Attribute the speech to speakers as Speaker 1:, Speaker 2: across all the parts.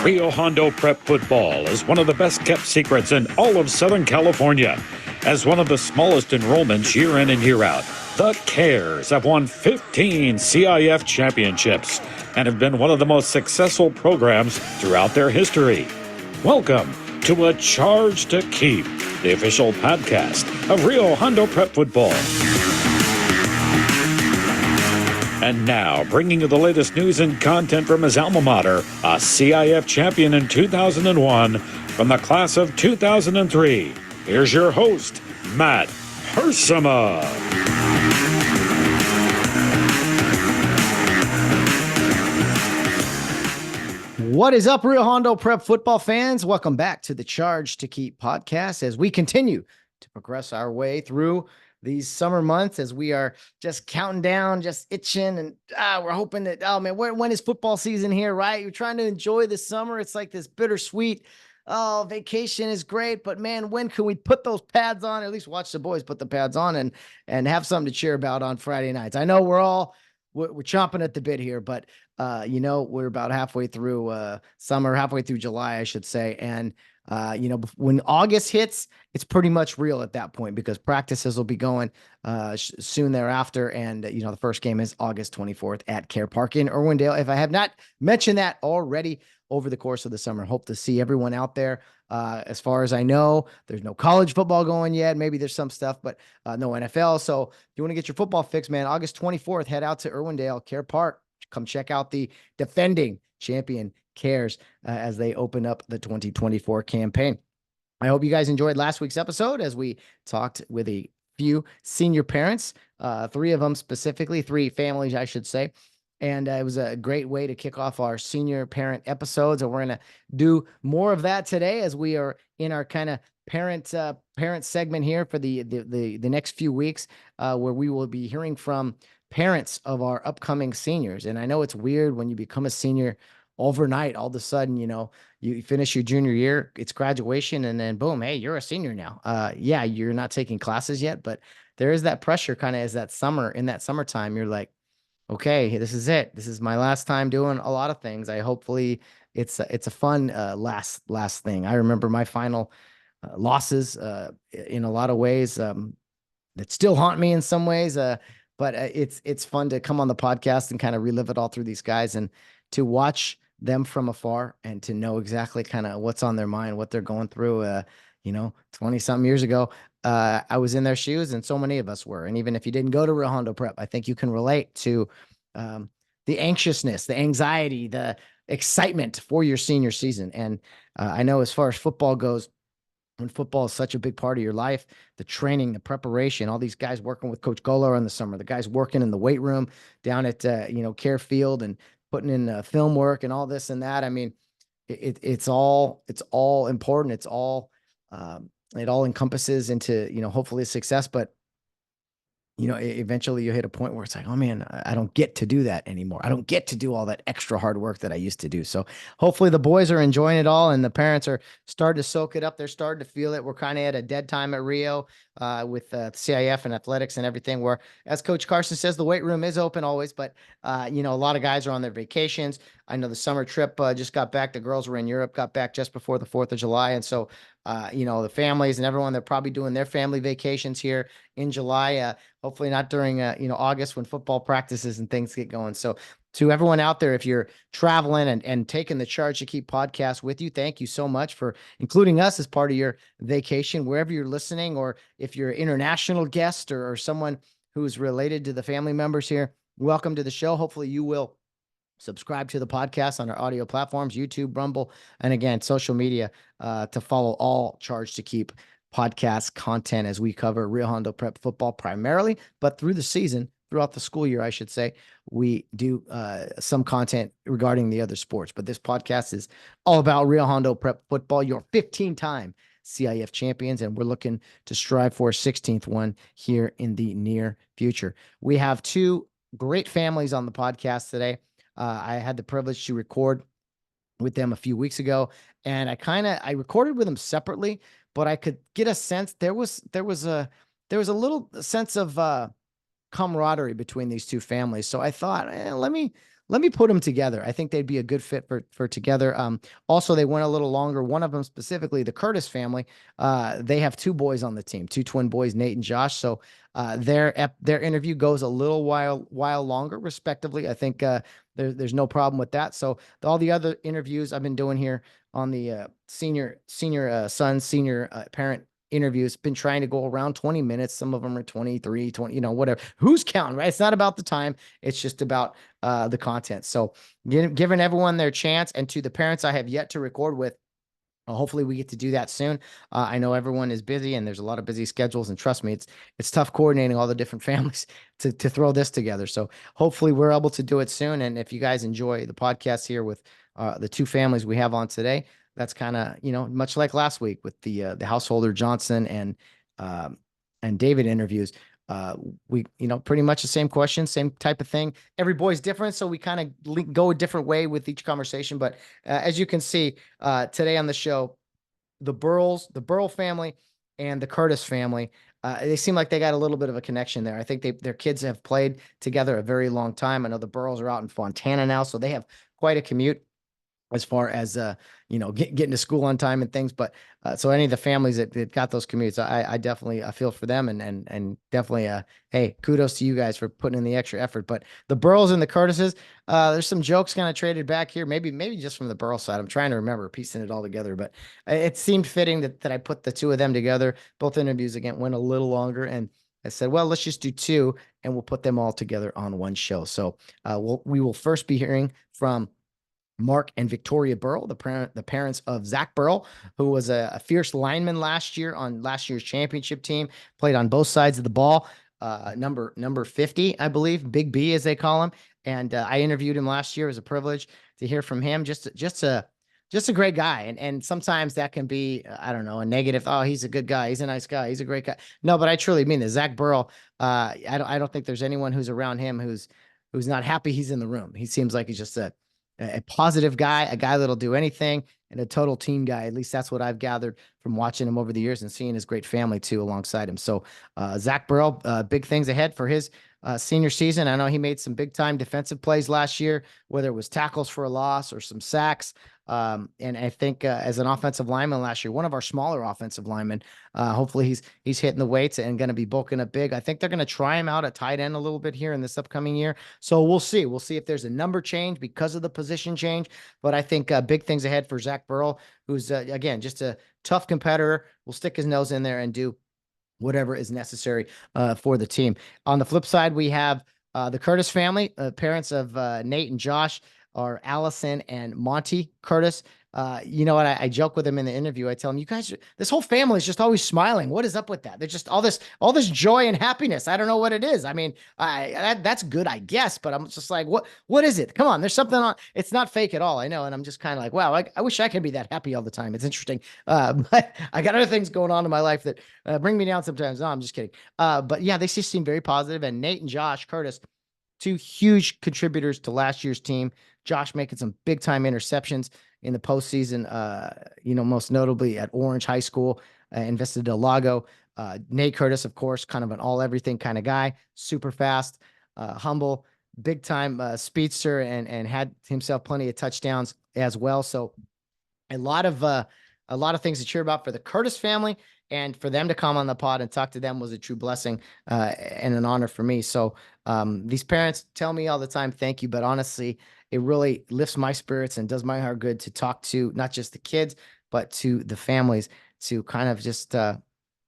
Speaker 1: Rio Hondo Prep football is one of the best kept secrets in all of Southern California. As one of the smallest enrollments year in and year out, the Cares have won 15 CIF championships and have been one of the most successful programs throughout their history. Welcome to A Charge to Keep, the official podcast of Rio Hondo Prep football. And now, bringing you the latest news and content from his alma mater, a CIF champion in 2001 from the class of 2003. Here's your host, Matt Hersema.
Speaker 2: What is up, Rio Hondo Prep football fans? Welcome back to the Charge to Keep podcast as we continue to progress our way through these summer months, as we are just counting down, just itching, and we're hoping that, oh man, when is football season here, right? You're trying to enjoy the summer. It's like this bittersweet, oh, vacation is great, but man, when can we put those pads on? At least watch the boys put the pads on and have something to cheer about on Friday nights. I know we're chomping at the bit here, but we're about halfway through summer, halfway through July, I should say. And when August hits, it's pretty much real at that point because practices will be going soon thereafter. And, the first game is August 24th at Care Park in Irwindale. If I have not mentioned that already over the course of the summer, hope to see everyone out there. As far as I know, there's no college football going yet. Maybe there's some stuff, but no NFL. So if you want to get your football fix, man, August 24th, head out to Irwindale, Care Park. Come check out the defending champion Cares as they open up the 2024 campaign. I hope you guys enjoyed last week's episode as we talked with a few senior parents, three of them specifically, three families, I should say. And it was a great way to kick off our senior parent episodes. And we're going to do more of that today as we are in our kind of parent segment here for the next few weeks, where we will be hearing from parents of our upcoming seniors. And I know it's weird when you become a senior overnight, all of a sudden, you finish your junior year, it's graduation, and then boom, hey, you're a senior now. Yeah, you're not taking classes yet, but there is that pressure kind of as that summertime, you're like, okay, this is it. This is my last time doing a lot of things. Hopefully it's a fun last thing. I remember my final losses in a lot of ways that still haunt me in some ways. But it's fun to come on the podcast and kind of relive it all through these guys and to watch them from afar and to know exactly kind of what's on their mind, what they're going through. 20 something years ago, I was in their shoes, and so many of us were. And even if you didn't go to Rio Hondo Prep, I think you can relate to the anxiousness, the anxiety, the excitement for your senior season. And I know as far as football goes, when football is such a big part of your life, the training, the preparation, all these guys working with Coach Golar in the summer, the guys working in the weight room down at, Care Field and putting in film work and all this and that. I mean, it's all important. It's all, it all encompasses into, hopefully success, but eventually you hit a point where it's like, oh man, I don't get to do that anymore. I don't get to do all that extra hard work that I used to do. So hopefully the boys are enjoying it all and the parents are starting to soak it up. They're starting to feel it. We're kind of at a dead time at Rio with CIF and athletics and everything, where, as Coach Carson says, the weight room is open always, but a lot of guys are on their vacations. I know the summer trip just got back. The girls were in Europe, got back just before the 4th of July. And so, the families and everyone, they're probably doing their family vacations here in July. Hopefully not during, August when football practices and things get going. So to everyone out there, if you're traveling and taking the Charge to Keep podcast with you, thank you so much for including us as part of your vacation, wherever you're listening, or if you're an international guest or someone who's related to the family members here, welcome to the show. Hopefully you will subscribe to the podcast on our audio platforms, YouTube, Rumble, and again, social media, to follow all Charge to Keep podcast content as we cover Rio Hondo Prep football primarily, but through the season, throughout the school year, I should say, we do some content regarding the other sports. But this podcast is all about Rio Hondo Prep football, your 15-time CIF champions, and we're looking to strive for a 16th one here in the near future. We have two great families on the podcast today. I had the privilege to record with them a few weeks ago, and I recorded with them separately, but I could get a sense there was a little sense of camaraderie between these two families. So I thought, let me let me put them together. I think they'd be a good fit for together. Also, they went a little longer. One of them specifically, the Curtis family, they have two boys on the team, two twin boys, Nate and Josh. So their interview goes a little while longer, respectively. I think there's no problem with that. So all the other interviews I've been doing here on the senior son, senior parent interviews, been trying to go around 20 minutes. Some of them are 23, 20, whatever. Who's counting, right? It's not about the time. It's just about the content. So giving everyone their chance, and to the parents I have yet to record with, hopefully we get to do that soon. I know everyone is busy and there's a lot of busy schedules, and trust me, it's tough coordinating all the different families to throw this together. So hopefully we're able to do it soon. And if you guys enjoy the podcast here with the two families we have on today, that's kind of, much like last week with the Householder Johnson and David interviews. We, pretty much the same question, same type of thing. Every boy's different, so we kind of go a different way with each conversation. But as you can see, today on the show, the Burl family and the Curtis family, they seem like they got a little bit of a connection there. I think their kids have played together a very long time. I know the Burls are out in Fontana now, so they have quite a commute as far as getting to school on time and things. But so any of the families that got those commutes, I definitely feel for them, and definitely hey, kudos to you guys for putting in the extra effort. But the Burls and the Curtises, there's some jokes kind of traded back here, maybe just from the Burl side. I'm trying to remember piecing it all together, but it seemed fitting that I put the two of them together. Both interviews again went a little longer, and I said, well, let's just do two and we'll put them all together on one show. So we will first be hearing from Mark and Victoria Burl, the parents of Zack Burl, who was a fierce lineman last year on last year's championship team, played on both sides of the ball. Number 50, I believe, Big B as they call him. And I interviewed him last year. It was a privilege to hear from him. Just a great guy. And sometimes that can be, I don't know, a negative. Oh, he's a good guy. He's a nice guy. He's a great guy. No, but I truly mean this. Zack Burl, I don't think there's anyone who's around him who's not happy he's in the room. He seems like he's just a positive guy, a guy that'll do anything, and a total team guy. At least that's what I've gathered from watching him over the years and seeing his great family too alongside him. So Zack Burl, big things ahead for his senior season. I know he made some big time defensive plays last year, whether it was tackles for a loss or some sacks. And I think as an offensive lineman last year, one of our smaller offensive linemen, hopefully he's hitting the weights and going to be bulking up big. I think they're going to try him out at tight end a little bit here in this upcoming year. So we'll see. We'll see if there's a number change because of the position change. But I think big things ahead for Zack Burl, who's again just a tough competitor. Will stick his nose in there and do whatever is necessary for the team. On the flip side, we have the Curtis family, parents of Nate and Josh, are Allison and Monty Curtis. You know what? I joke with them in the interview. I tell them, you guys, this whole family is just always smiling. What is up with that? They're just all this joy and happiness. I don't know what it is. I mean, that's good, I guess, but I'm just like, what is it? Come on, there's something on. It's not fake at all. I know. And I'm just kind of like, wow, I wish I could be that happy all the time. It's interesting. But I got other things going on in my life that bring me down sometimes. No, I'm just kidding. But yeah, they just seem very positive. And Nate and Josh Curtis, two huge contributors to last year's team. Josh making some big time interceptions in the postseason, most notably at Orange High School, invested Del Lago. Nate Curtis, of course, kind of an all everything kind of guy, super fast, humble, big time speedster, and had himself plenty of touchdowns as well. So a lot of things to cheer about for the Curtis family, and for them to come on the pod and talk to them was a true blessing and an honor for me. So these parents tell me all the time, thank you. But honestly, it really lifts my spirits and does my heart good to talk to not just the kids, but to the families, to kind of just, I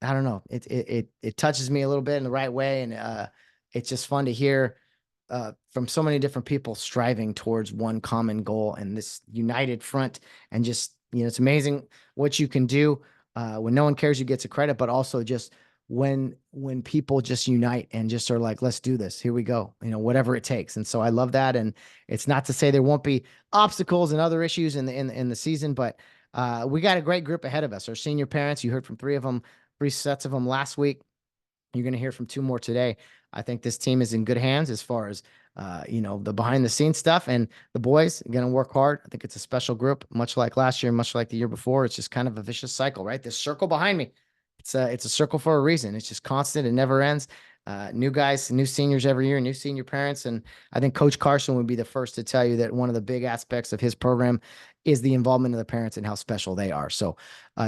Speaker 2: don't know, it touches me a little bit in the right way. And it's just fun to hear from so many different people striving towards one common goal and this united front. And just, it's amazing what you can do when no one cares who gets a credit, but also just when people just unite and just are like, let's do this. Here we go. Whatever it takes. And so I love that. And it's not to say there won't be obstacles and other issues in the season, but we got a great group ahead of us. Our senior parents, you heard from three sets of them last week. You're going to hear from two more today. I think this team is in good hands as far as, the behind the scenes stuff, and the boys are going to work hard. I think it's a special group, much like last year, much like the year before. It's just kind of a vicious cycle, right? This circle behind me, it's a circle for a reason. It's just constant. It never ends. new guys, new seniors every year, new senior parents. And I think Coach Carson would be the first to tell you that one of the big aspects of his program is the involvement of the parents and how special they are. So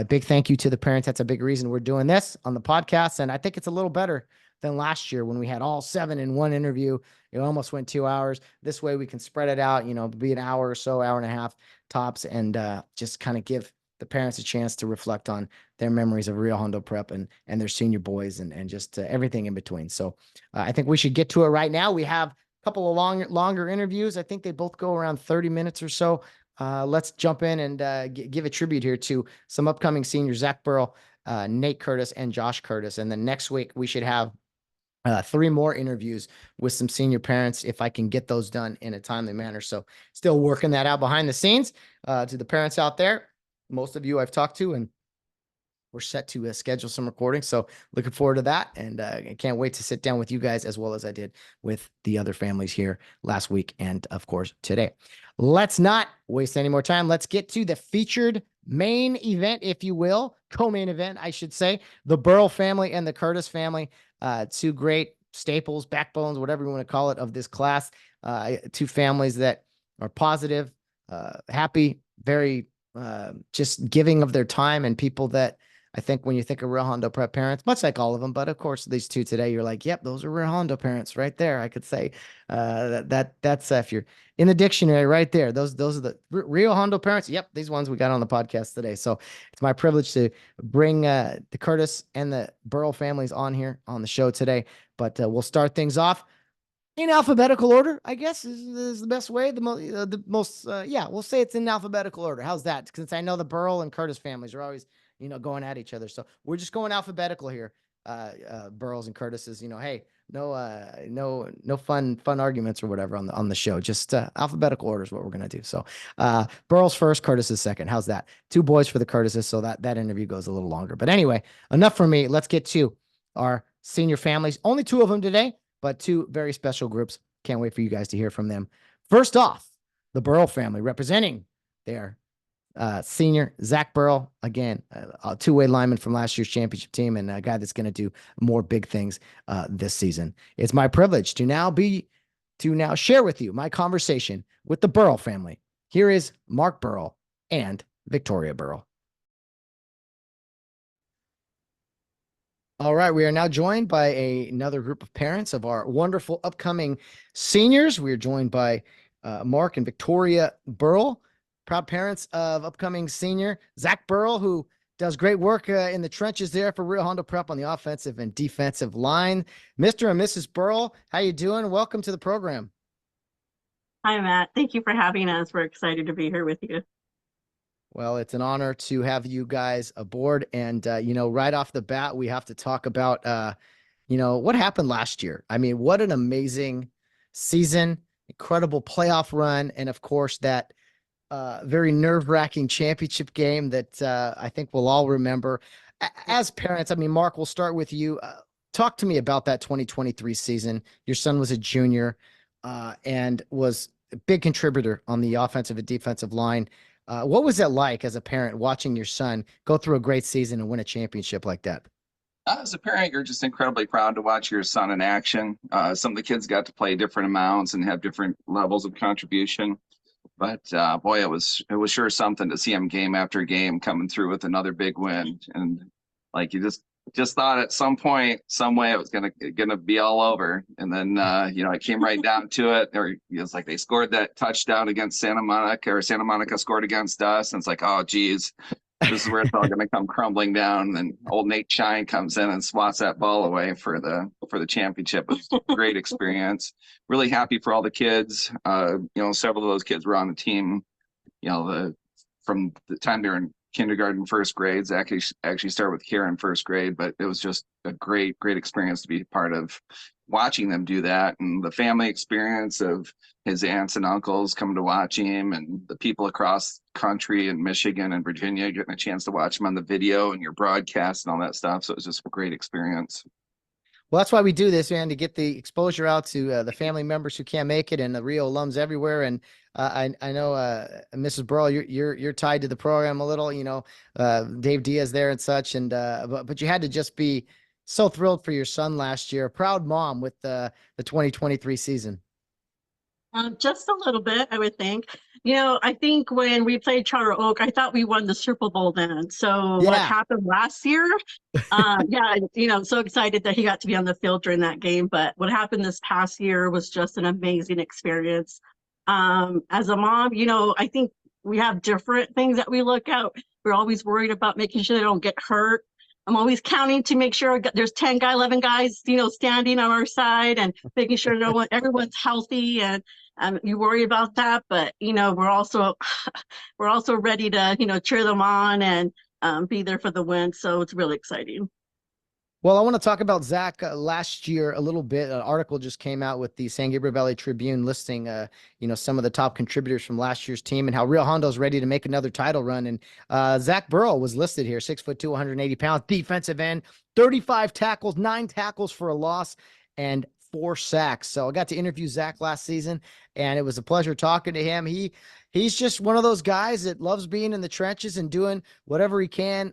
Speaker 2: big thank you to the parents. That's a big reason we're doing this on the podcast. And I think it's a little better than last year when we had all 7 in one interview. It almost went 2 hours. This way we can spread it out, be an hour or so, hour and a half tops, and just kind of give the parents a chance to reflect on their memories of Rio Hondo Prep and their senior boys and just everything in between. So I think we should get to it right now. We have a couple of longer interviews. I think they both go around 30 minutes or so. Let's jump in and give a tribute here to some upcoming seniors, Zack Burl, Nate Curtis, and Josh Curtis. And then next week we should have 3 more interviews with some senior parents if I can get those done in a timely manner. So still working that out behind the scenes. To the parents out there, most of you I've talked to, and we're set to schedule some recordings. So looking forward to that. And I can't wait to sit down with you guys as well as I did with the other families here last week. And of course, today. Let's not waste any more time. Let's get to the featured main event, if you will, co-main event, I should say. The Burl family and the Curtis family, 2 great staples, backbones, whatever you want to call it, of this class. 2 families that are positive, happy, very just giving of their time, and people that I think when you think of Rio Hondo Prep parents, much like all of them, but of course these 2 today, you're like, yep, those are Rio Hondo parents right there. I could say that's if you're in the dictionary right there, those are the Rio Hondo parents. Yep, these ones we got on the podcast today. So it's my privilege to bring the Curtis and the Burl families on here on the show today. But we'll start things off in alphabetical order, I guess is the best way. The most, yeah, we'll say it's in alphabetical order. How's that? Since I know the Burl and Curtis families are always, going at each other. So we're just going alphabetical here. Burls and Curtises, hey, no fun arguments or whatever on the show. Just alphabetical order is what we're gonna do. So Burls first, Curtis is second. How's that? 2 boys for the Curtises, so that interview goes a little longer. But anyway, enough for me. Let's get to our senior families. Only 2 of them today, but 2 very special groups. Can't wait for you guys to hear from them. First off, the Burl family representing their senior Zack Burl, again, a 2-way lineman from last year's championship team, and a guy that's going to do more big things this season. It's my privilege to now share with you my conversation with the Burl family. Here is Mark Burl and Victoria Burl. All right, we are now joined by another group of parents of our wonderful upcoming seniors. We are joined by Mark and Victoria Burl, proud parents of upcoming senior Zack Burl, who does great work in the trenches there for Rio Hondo Prep on the offensive and defensive line. Mr. and Mrs. Burl, how you doing? Welcome to the program.
Speaker 3: Hi, Matt. Thank you for having us. We're excited to be here with you.
Speaker 2: Well, it's an honor to have you guys aboard. And, right off the bat, we have to talk about, what happened last year. I mean, what an amazing season, incredible playoff run. And of course, that very nerve-wracking championship game that I think we'll all remember. As parents, I mean, Mark, we'll start with you. Talk to me about that 2023 season. Your son was a junior and was a big contributor on the offensive and defensive line. What was it like as a parent watching your son go through a great season and win a championship like that?
Speaker 4: As a parent, you're just incredibly proud to watch your son in action. Some of the kids got to play different amounts and have different levels of contribution. But boy, it was sure something to see him game after game coming through with another big win. And like you just thought at some point, some way it was gonna be all over. And then it came right down to it. Or it was like they scored that touchdown against Santa Monica, or Santa Monica scored against us. And it's like, oh geez, this is where it's all gonna come crumbling down. And old Nate Shine comes in and swats that ball away for the championship. It was a great experience. Really happy for all the kids. Several of those kids were on the team, from the time they were in kindergarten, first grades. Actually started with Karen first grade, but it was just a great experience to be part of watching them do that, and the family experience of his aunts and uncles coming to watch him, and the people across country in Michigan and Virginia getting a chance to watch him on the video and your broadcast and all that stuff. So it was just a great experience.
Speaker 2: Well, that's why we do this, man, to get the exposure out to the family members who can't make it and the Rio alums everywhere. And I know Mrs. Burl, you're tied to the program a little, Dave Diaz there and such. And but you had to just be So thrilled for your son last year. Proud mom with the 2023 season.
Speaker 3: Just a little bit, I would think. I think when we played Charter Oak, I thought we won the Super Bowl then. So what
Speaker 2: Yeah.
Speaker 3: happened last year? Yeah, so excited that he got to be on the field during that game. But what happened this past year was just an amazing experience. As a mom, I think we have different things that we look at. We're always worried about making sure they don't get hurt. I'm always counting to make sure there's 11 guys, standing on our side and making sure everyone's healthy, and you worry about that. But we're also we're also ready to cheer them on and be there for the win. So it's really exciting.
Speaker 2: Well, I want to talk about Zack last year a little bit. An article just came out with the San Gabriel Valley Tribune listing, some of the top contributors from last year's team and how Rio Hondo's ready to make another title run. And Zack Burl was listed here, 6'2", 180 pounds, defensive end, 35 tackles, 9 tackles for a loss, and 4 sacks. So I got to interview Zack last season, and it was a pleasure talking to him. He's just one of those guys that loves being in the trenches and doing whatever he can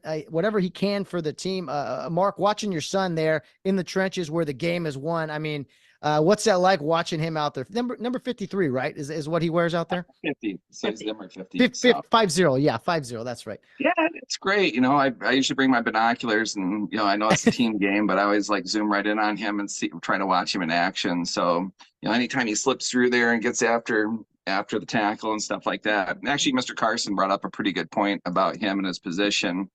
Speaker 2: for the team. Mark, watching your son there in the trenches where the game is won. I mean, what's that like watching him out there? Number 53, right? Is what he wears out there?
Speaker 4: 50. Says number 50.
Speaker 2: 50, 50. Yeah, 50. That's right.
Speaker 4: Yeah, it's great. I usually bring my binoculars, and I know it's a team game, but I always like zoom right in on him and try to watch him in action. So anytime he slips through there and gets after the tackle and stuff like that. And actually, Mr. Carson brought up a pretty good point about him and his position.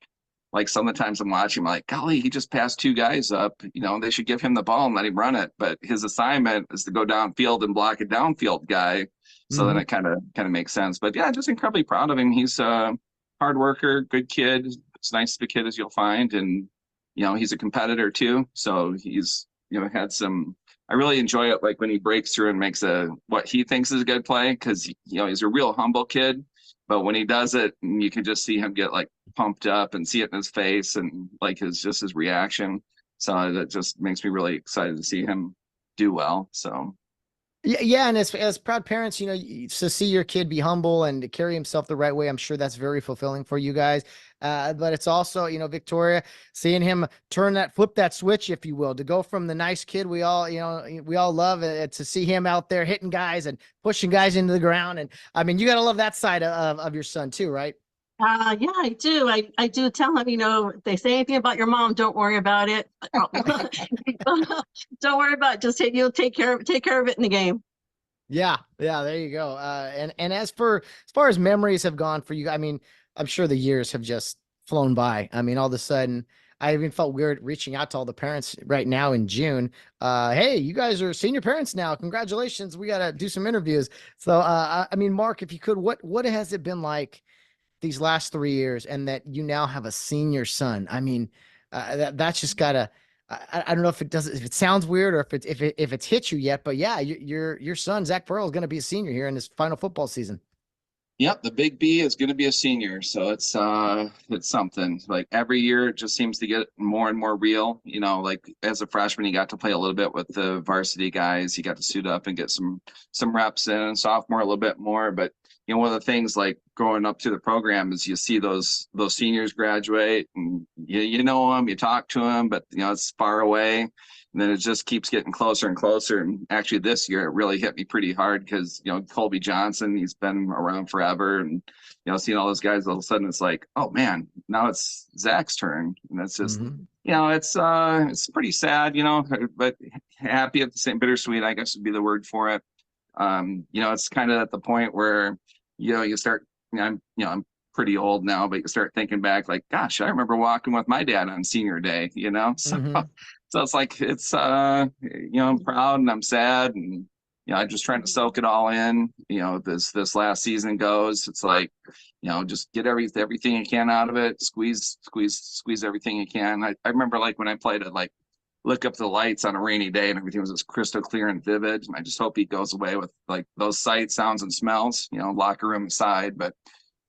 Speaker 4: Like some of the times I'm watching, I'm like, golly, he just passed 2 guys up. They should give him the ball and let him run it. But his assignment is to go downfield and block a downfield guy. So then it kind of makes sense. But yeah, just incredibly proud of him. He's a hard worker, good kid, as nice of a kid as you'll find. And, he's a competitor too. So he's, had some, I really enjoy it. Like when he breaks through and makes what he thinks is a good play. Cause he's a real humble kid, but when he does it, you can just see him get like pumped up and see it in his face and like his reaction. So that just makes me really excited to see him do well. So.
Speaker 2: Yeah, and as proud parents, to see your kid be humble and to carry himself the right way, I'm sure that's very fulfilling for you guys. But it's also, Victoria, seeing him flip that switch, if you will, to go from the nice kid we all love to see him out there hitting guys and pushing guys into the ground. And I mean, you got to love that side of your son too, right?
Speaker 3: Yeah, I do. I do tell him, if they say anything about your mom, don't worry about it. Don't worry about it. Just take care of it in the game.
Speaker 2: Yeah, there you go. And as far as memories have gone for you, I mean, I'm sure the years have just flown by. I mean, all of a sudden, I even felt weird reaching out to all the parents right now in June. Hey, you guys are senior parents now. Congratulations. We got to do some interviews. So, I mean, Mark, if you could, what has it been like these last 3 years, and that you now have a senior son? I mean, that's just gotta, I don't know if it sounds weird or if it's hit you yet, but yeah, your son, Zack Burl, is going to be a senior here in his final football season.
Speaker 4: Yep, the big B is going to be a senior, so it's something. Like every year, it just seems to get more and more real. Like as a freshman, he got to play a little bit with the varsity guys. He got to suit up and get some reps in. Sophomore, a little bit more, but one of the things like growing up to the program is you see those seniors graduate, and you know them, you talk to them, but it's far away. And then it just keeps getting closer and closer. And actually this year it really hit me pretty hard because, Colby Johnson, he's been around forever. And, seeing all those guys, all of a sudden it's like, oh man, now it's Zack's turn. And that's just, it's pretty sad, but happy at the same, bittersweet, I guess would be the word for it. It's kind of at the point where, you start, I'm pretty old now, but you start thinking back like, gosh, I remember walking with my dad on senior day, so. So it's like, I'm proud and I'm sad, and, I'm just trying to soak it all in. This last season goes, it's like, just get everything you can out of it, squeeze everything you can. I remember like when I played it, like look up the lights on a rainy day and everything was just crystal clear and vivid. And I just hope he goes away with like those sights, sounds, and smells, locker room aside, but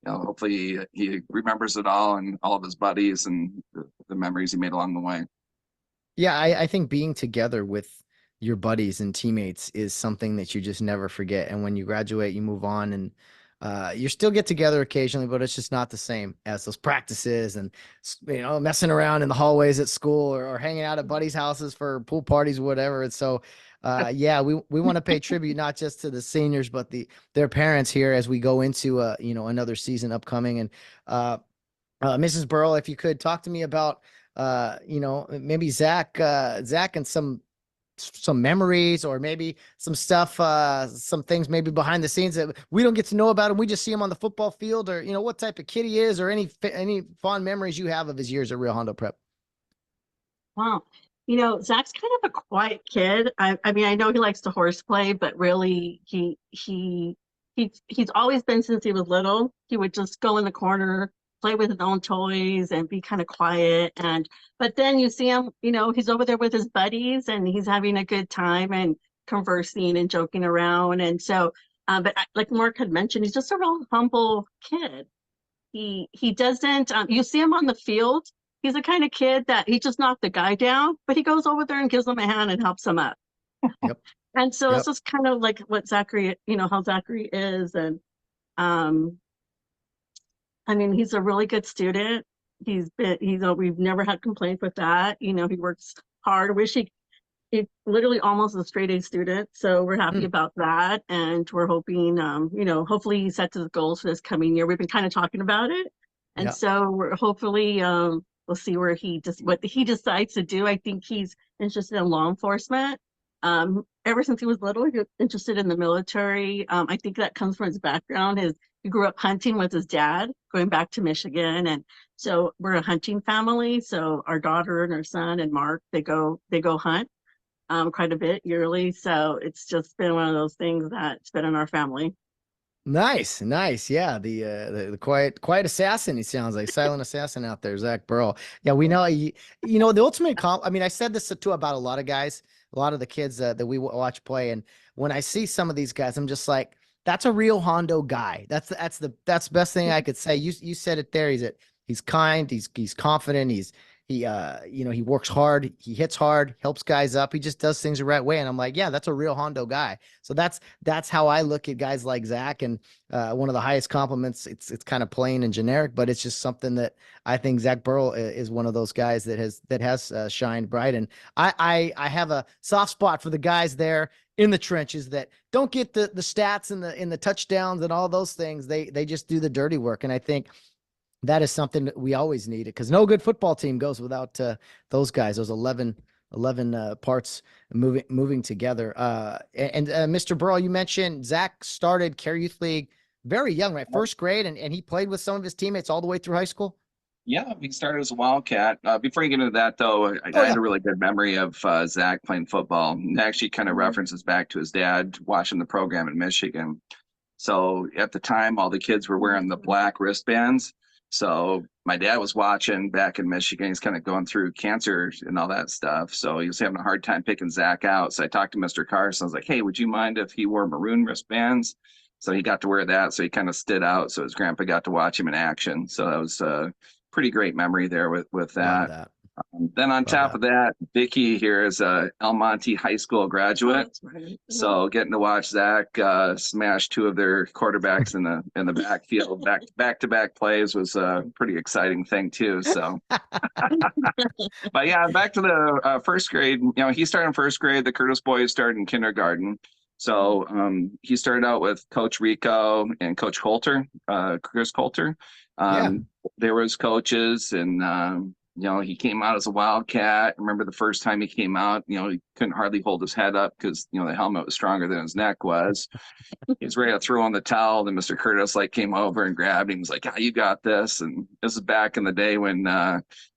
Speaker 4: hopefully he remembers it all and all of his buddies and the memories he made along the way.
Speaker 2: Yeah, I think being together with your buddies and teammates is something that you just never forget. And when you graduate, you move on, and you still get together occasionally, but it's just not the same as those practices and, messing around in the hallways at school or hanging out at buddies' houses for pool parties, or whatever. And so, yeah, we want to pay tribute not just to the seniors, but their parents here as we go into, another season upcoming. And Mrs. Burl, if you could talk to me about, maybe Zach and some memories, or maybe some stuff, some things maybe behind the scenes that we don't get to know about him. We just see him on the football field, or, what type of kid he is, or any fond memories you have of his years at Rio Hondo Prep.
Speaker 3: Wow. Zach's kind of a quiet kid. I mean, I know he likes to horseplay, but really he's always been since he was little. He would just go in the corner, play with his own toys and be kind of quiet. But then you see him, he's over there with his buddies and he's having a good time and conversing and joking around. And so, but like Mark had mentioned, he's just a real humble kid. He doesn't, you see him on the field. He's the kind of kid that he just knocked the guy down, but he goes over there and gives him a hand and helps him up.
Speaker 2: Yep.
Speaker 3: And so it's just kind of like what Zachary, how Zachary is. And, I mean, he's a really good student. We've never had complaints with that. He works hard. Wish he literally almost a straight A student. So we're happy about that. And we're hoping, hopefully he sets his goals for this coming year. We've been kind of talking about it. And so we're hopefully, we'll see what he decides to do. I think he's interested in law enforcement. Ever since he was little, he was interested in the military. I think that comes from his background. He grew up hunting with his dad, going back to Michigan. And so we're a hunting family. So our daughter and our son and Mark, they go hunt quite a bit yearly. So it's just been one of those things that's been in our family.
Speaker 2: Nice. Yeah. The quiet assassin. He sounds like silent assassin out there, Zack Burl. Yeah. We know, the ultimate I mean, I said this to about a lot of guys, a lot of the kids that we watch play. And when I see some of these guys, I'm just like, that's a Rio Hondo guy. That's the best thing I could say. You said it there. He's kind. He's confident. He works hard. He hits hard, helps guys up. He just does things the right way. And I'm like, yeah, that's a Rio Hondo guy. So that's how I look at guys like Zach. And one of the highest compliments, it's kind of plain and generic, but it's just something that I think Zack Burl is one of those guys that has shined bright. And I have a soft spot for the guys there in the trenches that don't get the stats and the touchdowns and all those things. They just do the dirty work. And I think that is something that we always need, because no good football team goes without those guys, those 11 parts moving together. And Mr. Burl, you mentioned Zach started Care Youth League very young, right? First grade, and he played with some of his teammates all the way through high school.
Speaker 4: Yeah, we started as a Wildcat. Before you get into that, though, I had a really good memory of Zach playing football. It actually kind of references back to his dad watching the program in Michigan. So at the time, all the kids were wearing the black wristbands. So my dad was watching back in Michigan. He's kind of going through cancer and all that stuff. So he was having a hard time picking Zach out. So I talked to Mr. Carson. I was like, hey, would you mind if he wore maroon wristbands? So he got to wear that. So he kind of stood out. So his grandpa got to watch him in action. So that was a pretty great memory there with that. Then on top of that, Vicky here is a El Monte High School graduate. Right. So getting to watch Zach smash two of their quarterbacks in the backfield, back-to-back plays was a pretty exciting thing too. So, but yeah, back to the first grade. He started in first grade. The Curtis boys started in kindergarten. So he started out with Coach Rico and Coach Coulter, Chris Coulter. There was coaches, and he came out as a Wildcat. I remember the first time he came out, he couldn't hardly hold his head up because, the helmet was stronger than his neck was. He was ready to throw on the towel. Then Mr. Curtis came over and grabbed him. He was like, you got this. And this is back in the day when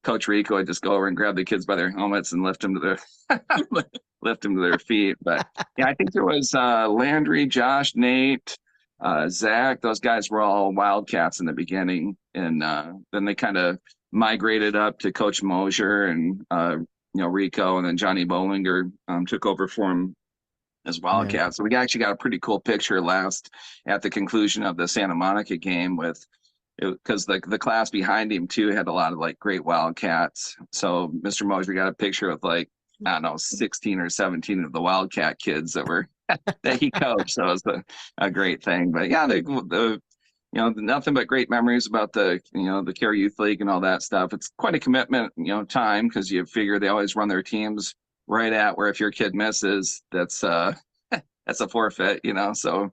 Speaker 4: Coach Rico would just go over and grab the kids by their helmets and lift them to their feet. But yeah, I think there was Landry, Josh, Nate, Zach. Those guys were all Wildcats in the beginning. And then they kind of migrated up to Coach Mosier and Rico, and then Johnny Bollinger took over for him as Wildcat. Yeah. So we actually got a pretty cool picture at the conclusion of the Santa Monica game because the class behind him too had a lot of great Wildcats. So Mr. Mosier got a picture with 16 or 17 of the Wildcat kids that he coached. So it was a great thing. But yeah, the nothing but great memories about the Care Youth League and all that stuff. It's quite a commitment, time, because you figure they always run their teams right at where if your kid misses, that's that's a forfeit, So,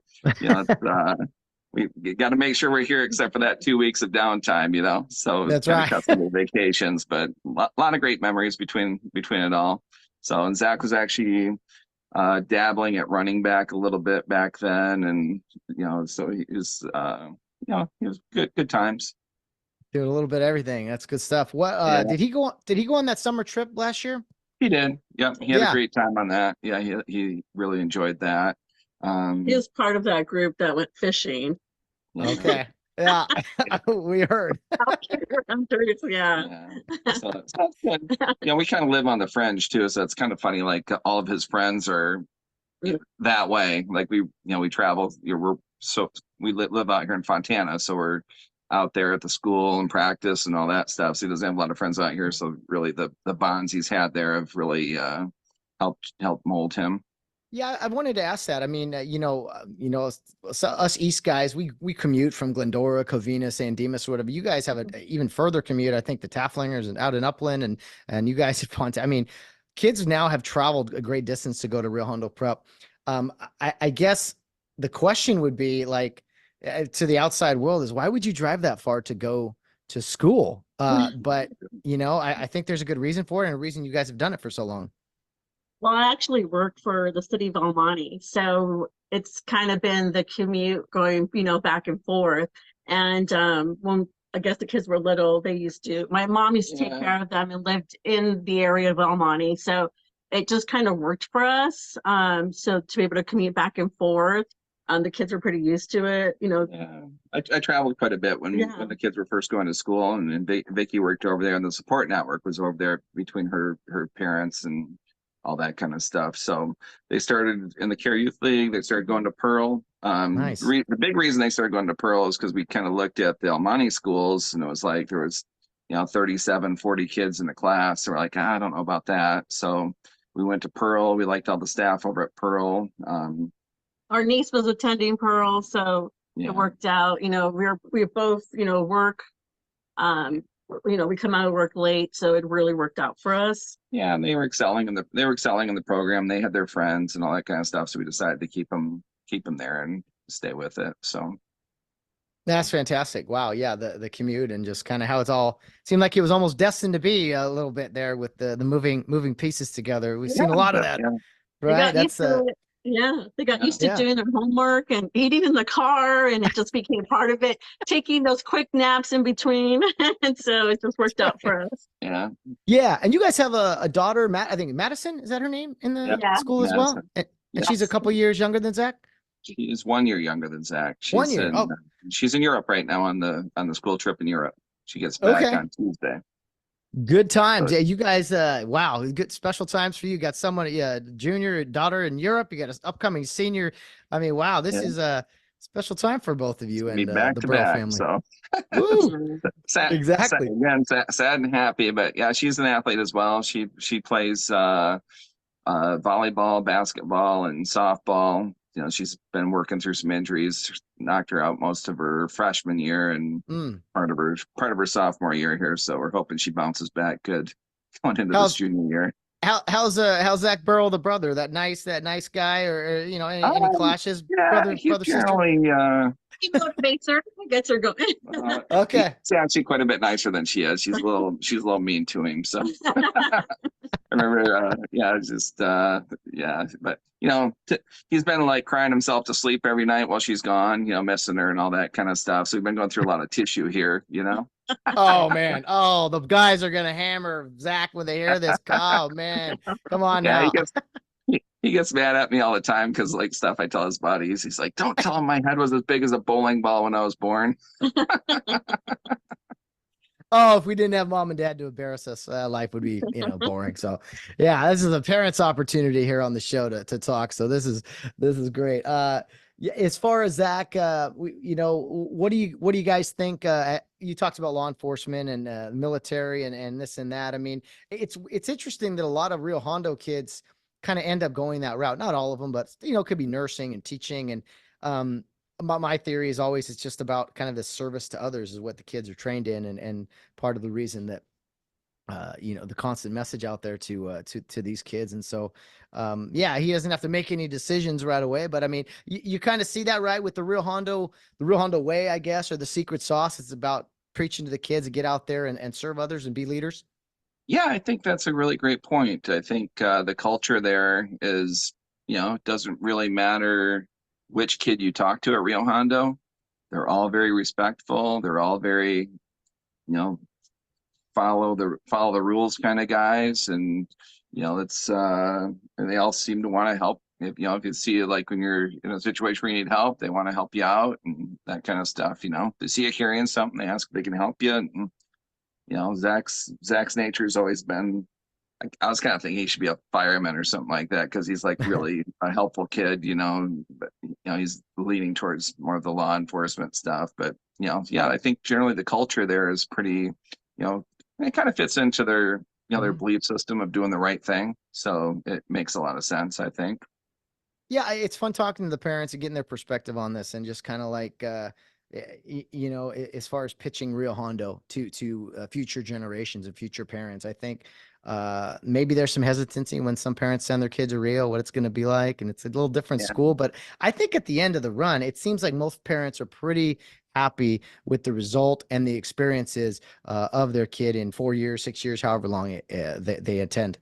Speaker 4: we got to make sure we're here except for that 2 weeks of downtime, So
Speaker 2: That's
Speaker 4: kind
Speaker 2: right.
Speaker 4: of cut some vacations, but a lot of great memories between it all. So, and Zach was actually dabbling at running back a little bit back then, and so he was good times.
Speaker 2: Doing a little bit of everything. That's good stuff. What
Speaker 4: Yeah,
Speaker 2: did he go on that summer trip last year?
Speaker 4: he did. Yep, he had a
Speaker 2: Yeah.
Speaker 4: great time on that. Yeah, he really enjoyed that.
Speaker 3: He was part of that group that went fishing.
Speaker 2: Okay. Yeah. We heard.
Speaker 3: Yeah.
Speaker 4: So that's good. We kind of live on the fringe too, so it's kind of funny. Like all of his friends are that way. Like we travel. We live out here in Fontana, so we're out there at the school and practice and all that stuff. So he doesn't have a lot of friends out here. So really, the bonds he's had there have really helped mold him.
Speaker 2: Yeah, I wanted to ask that. I mean, so us East guys, we commute from Glendora, Covina, San Dimas, whatever. You guys have an even further commute. I think the Tafflingers and out in Upland, and you guys have I mean, kids now have traveled a great distance to go to Rio Hondo Prep. I guess the question would be like to the outside world is why would you drive that far to go to school? But I think there's a good reason for it and a reason you guys have done it for so long.
Speaker 3: Well, I actually work for the city of El Monte, so it's kind of been the commute going, back and forth. And when I guess the kids were little, my mom used to take care of them and lived in the area of El Monte, so it just kind of worked for us. So to be able to commute back and forth, the kids were pretty used to it,
Speaker 4: Yeah, I traveled quite a bit when the kids were first going to school, and Vicky worked over there, and the support network was over there between her parents and all that kind of stuff. So they started in the Care Youth League. They started going to Pearl.
Speaker 2: Nice.
Speaker 4: The big reason they started going to Pearl is because we kind of looked at the El Monte schools, and it was like there was 37, 40 kids in the class. So we're like, I don't know about that. So we went to Pearl. We liked all the staff over at Pearl.
Speaker 3: Our niece was attending Pearl, so it worked out. We both work. We come out of work late, so it really worked out for us.
Speaker 4: Yeah, and they were excelling in the program. They had their friends and all that kind of stuff. So we decided to keep them there and stay with it. So
Speaker 2: that's fantastic. Wow. Yeah. The commute and just kind of how it's all seemed like it was almost destined to be a little bit there with the moving pieces together. We've seen a lot of that.
Speaker 4: Yeah.
Speaker 2: Right. That's
Speaker 3: they got used to doing their homework and eating in the car, and it just became part of it, taking those quick naps in between. And so it just worked out for us.
Speaker 4: Yeah.
Speaker 2: Yeah. And you guys have a daughter, I think Madison, is that her name in the school as well? And she's a couple years younger than Zach?
Speaker 4: She is 1 year younger than Zach. She's
Speaker 2: 1 year.
Speaker 4: She's in Europe right now on the school trip in Europe. She gets back on Tuesday.
Speaker 2: Good times. Yeah, you guys, wow, good special times for you. Got someone, junior daughter in Europe. You got an upcoming senior. I mean, wow, this is a special time for both of you and the Burl family.
Speaker 4: So sad,
Speaker 2: exactly.
Speaker 4: Sad and happy, but yeah, she's an athlete as well. She plays volleyball, basketball, and softball. She's been working through some injuries, knocked her out most of her freshman year and part of her sophomore year here. So we're hoping she bounces back good going into this junior year.
Speaker 2: How's Zack Burl, the brother, that nice guy, or any clashes? Brother,
Speaker 4: generally,
Speaker 3: he motivates her, gets her going.
Speaker 2: Okay.
Speaker 4: He's actually quite a bit nicer than she is. She's a little mean to him. So I remember, but he's been like crying himself to sleep every night while she's gone, missing her and all that kind of stuff. So we've been going through a lot of tissue here,
Speaker 2: Oh man. Oh, the guys are going to hammer Zach when they hear this. Oh man. Come on now.
Speaker 4: He gets mad at me all the time because like stuff I tell his buddies. He's like, don't tell him my head was as big as a bowling ball when I was born.
Speaker 2: Oh, if we didn't have mom and dad to embarrass us, life would be, boring. So yeah, this is a parent's opportunity here on the show to talk. So this is great. As far as Zach, what do you guys think? You talked about law enforcement and military and this and that. I mean, it's interesting that a lot of Rio Hondo kids kind of end up going that route. Not all of them, but could be nursing and teaching. And my theory is always it's just about kind of the service to others is what the kids are trained in, and part of the reason that the constant message out there to these kids. And so yeah, he doesn't have to make any decisions right away, but I mean, you kind of see that, right, with the Rio Hondo way, I guess, or the secret sauce. It's about preaching to the kids to get out there and serve others and be leaders.
Speaker 4: Yeah, I think that's a really great point. I think the culture there is, it doesn't really matter which kid you talk to at Rio Hondo. They're all very respectful. They're all very, follow the rules kind of guys, and it's and they all seem to want to help. If you see, like, when you're in a situation where you need help, they want to help you out and that kind of stuff. They see you carrying something, they ask if they can help you. And Zach's nature has always been, I was kind of thinking he should be a fireman or something like that, because he's like really a helpful kid, but he's leaning towards more of the law enforcement stuff. But yeah, I think generally the culture there is pretty, it kind of fits into their their belief system of doing the right thing. So it makes a lot of sense, I think.
Speaker 2: Yeah, it's fun talking to the parents and getting their perspective on this, and just kind of like as far as pitching Rio Hondo to future generations and future parents. I think maybe there's some hesitancy when some parents send their kids to Rio, what it's going to be like, and it's a little different
Speaker 4: Yeah.
Speaker 2: school. But I think at the end of the run, it seems like most parents are pretty happy with the result and the experiences of their kid in 4 years, 6 years, however long they attend.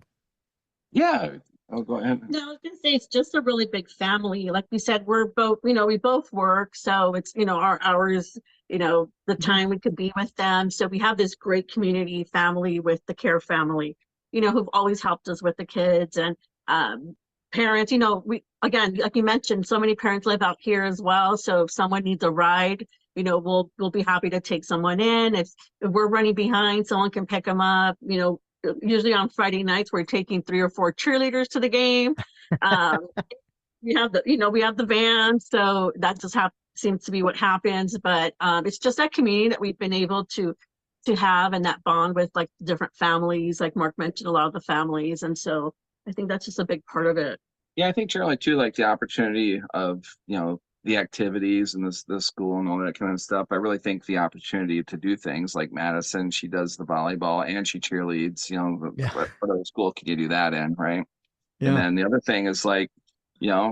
Speaker 4: Yeah. Oh, go ahead.
Speaker 3: No, I was gonna say it's just a really big family. Like we said, we're both, we both work, so it's, our hours, the time we could be with them. So we have this great community family with the Care family, who've always helped us with the kids, and parents. We, again, like you mentioned, so many parents live out here as well. So if someone needs a ride, we'll be happy to take someone in. If we're running behind, someone can pick them up. Usually on Friday nights, we're taking 3 or 4 cheerleaders to the game. We have the van, so that just seems to be what happens. But it's just that community that we've been able to have, and that bond with, like, different families, like Mark mentioned, a lot of the families. And so I think that's just a big part of it.
Speaker 4: Yeah, I think generally too, like the opportunity of, the activities and the school and all that kind of stuff. I really think the opportunity to do things like Madison, she does the volleyball and she cheerleads,
Speaker 2: Yeah.
Speaker 4: what other school can you do that in, right?
Speaker 2: Yeah.
Speaker 4: And then the other thing is, like,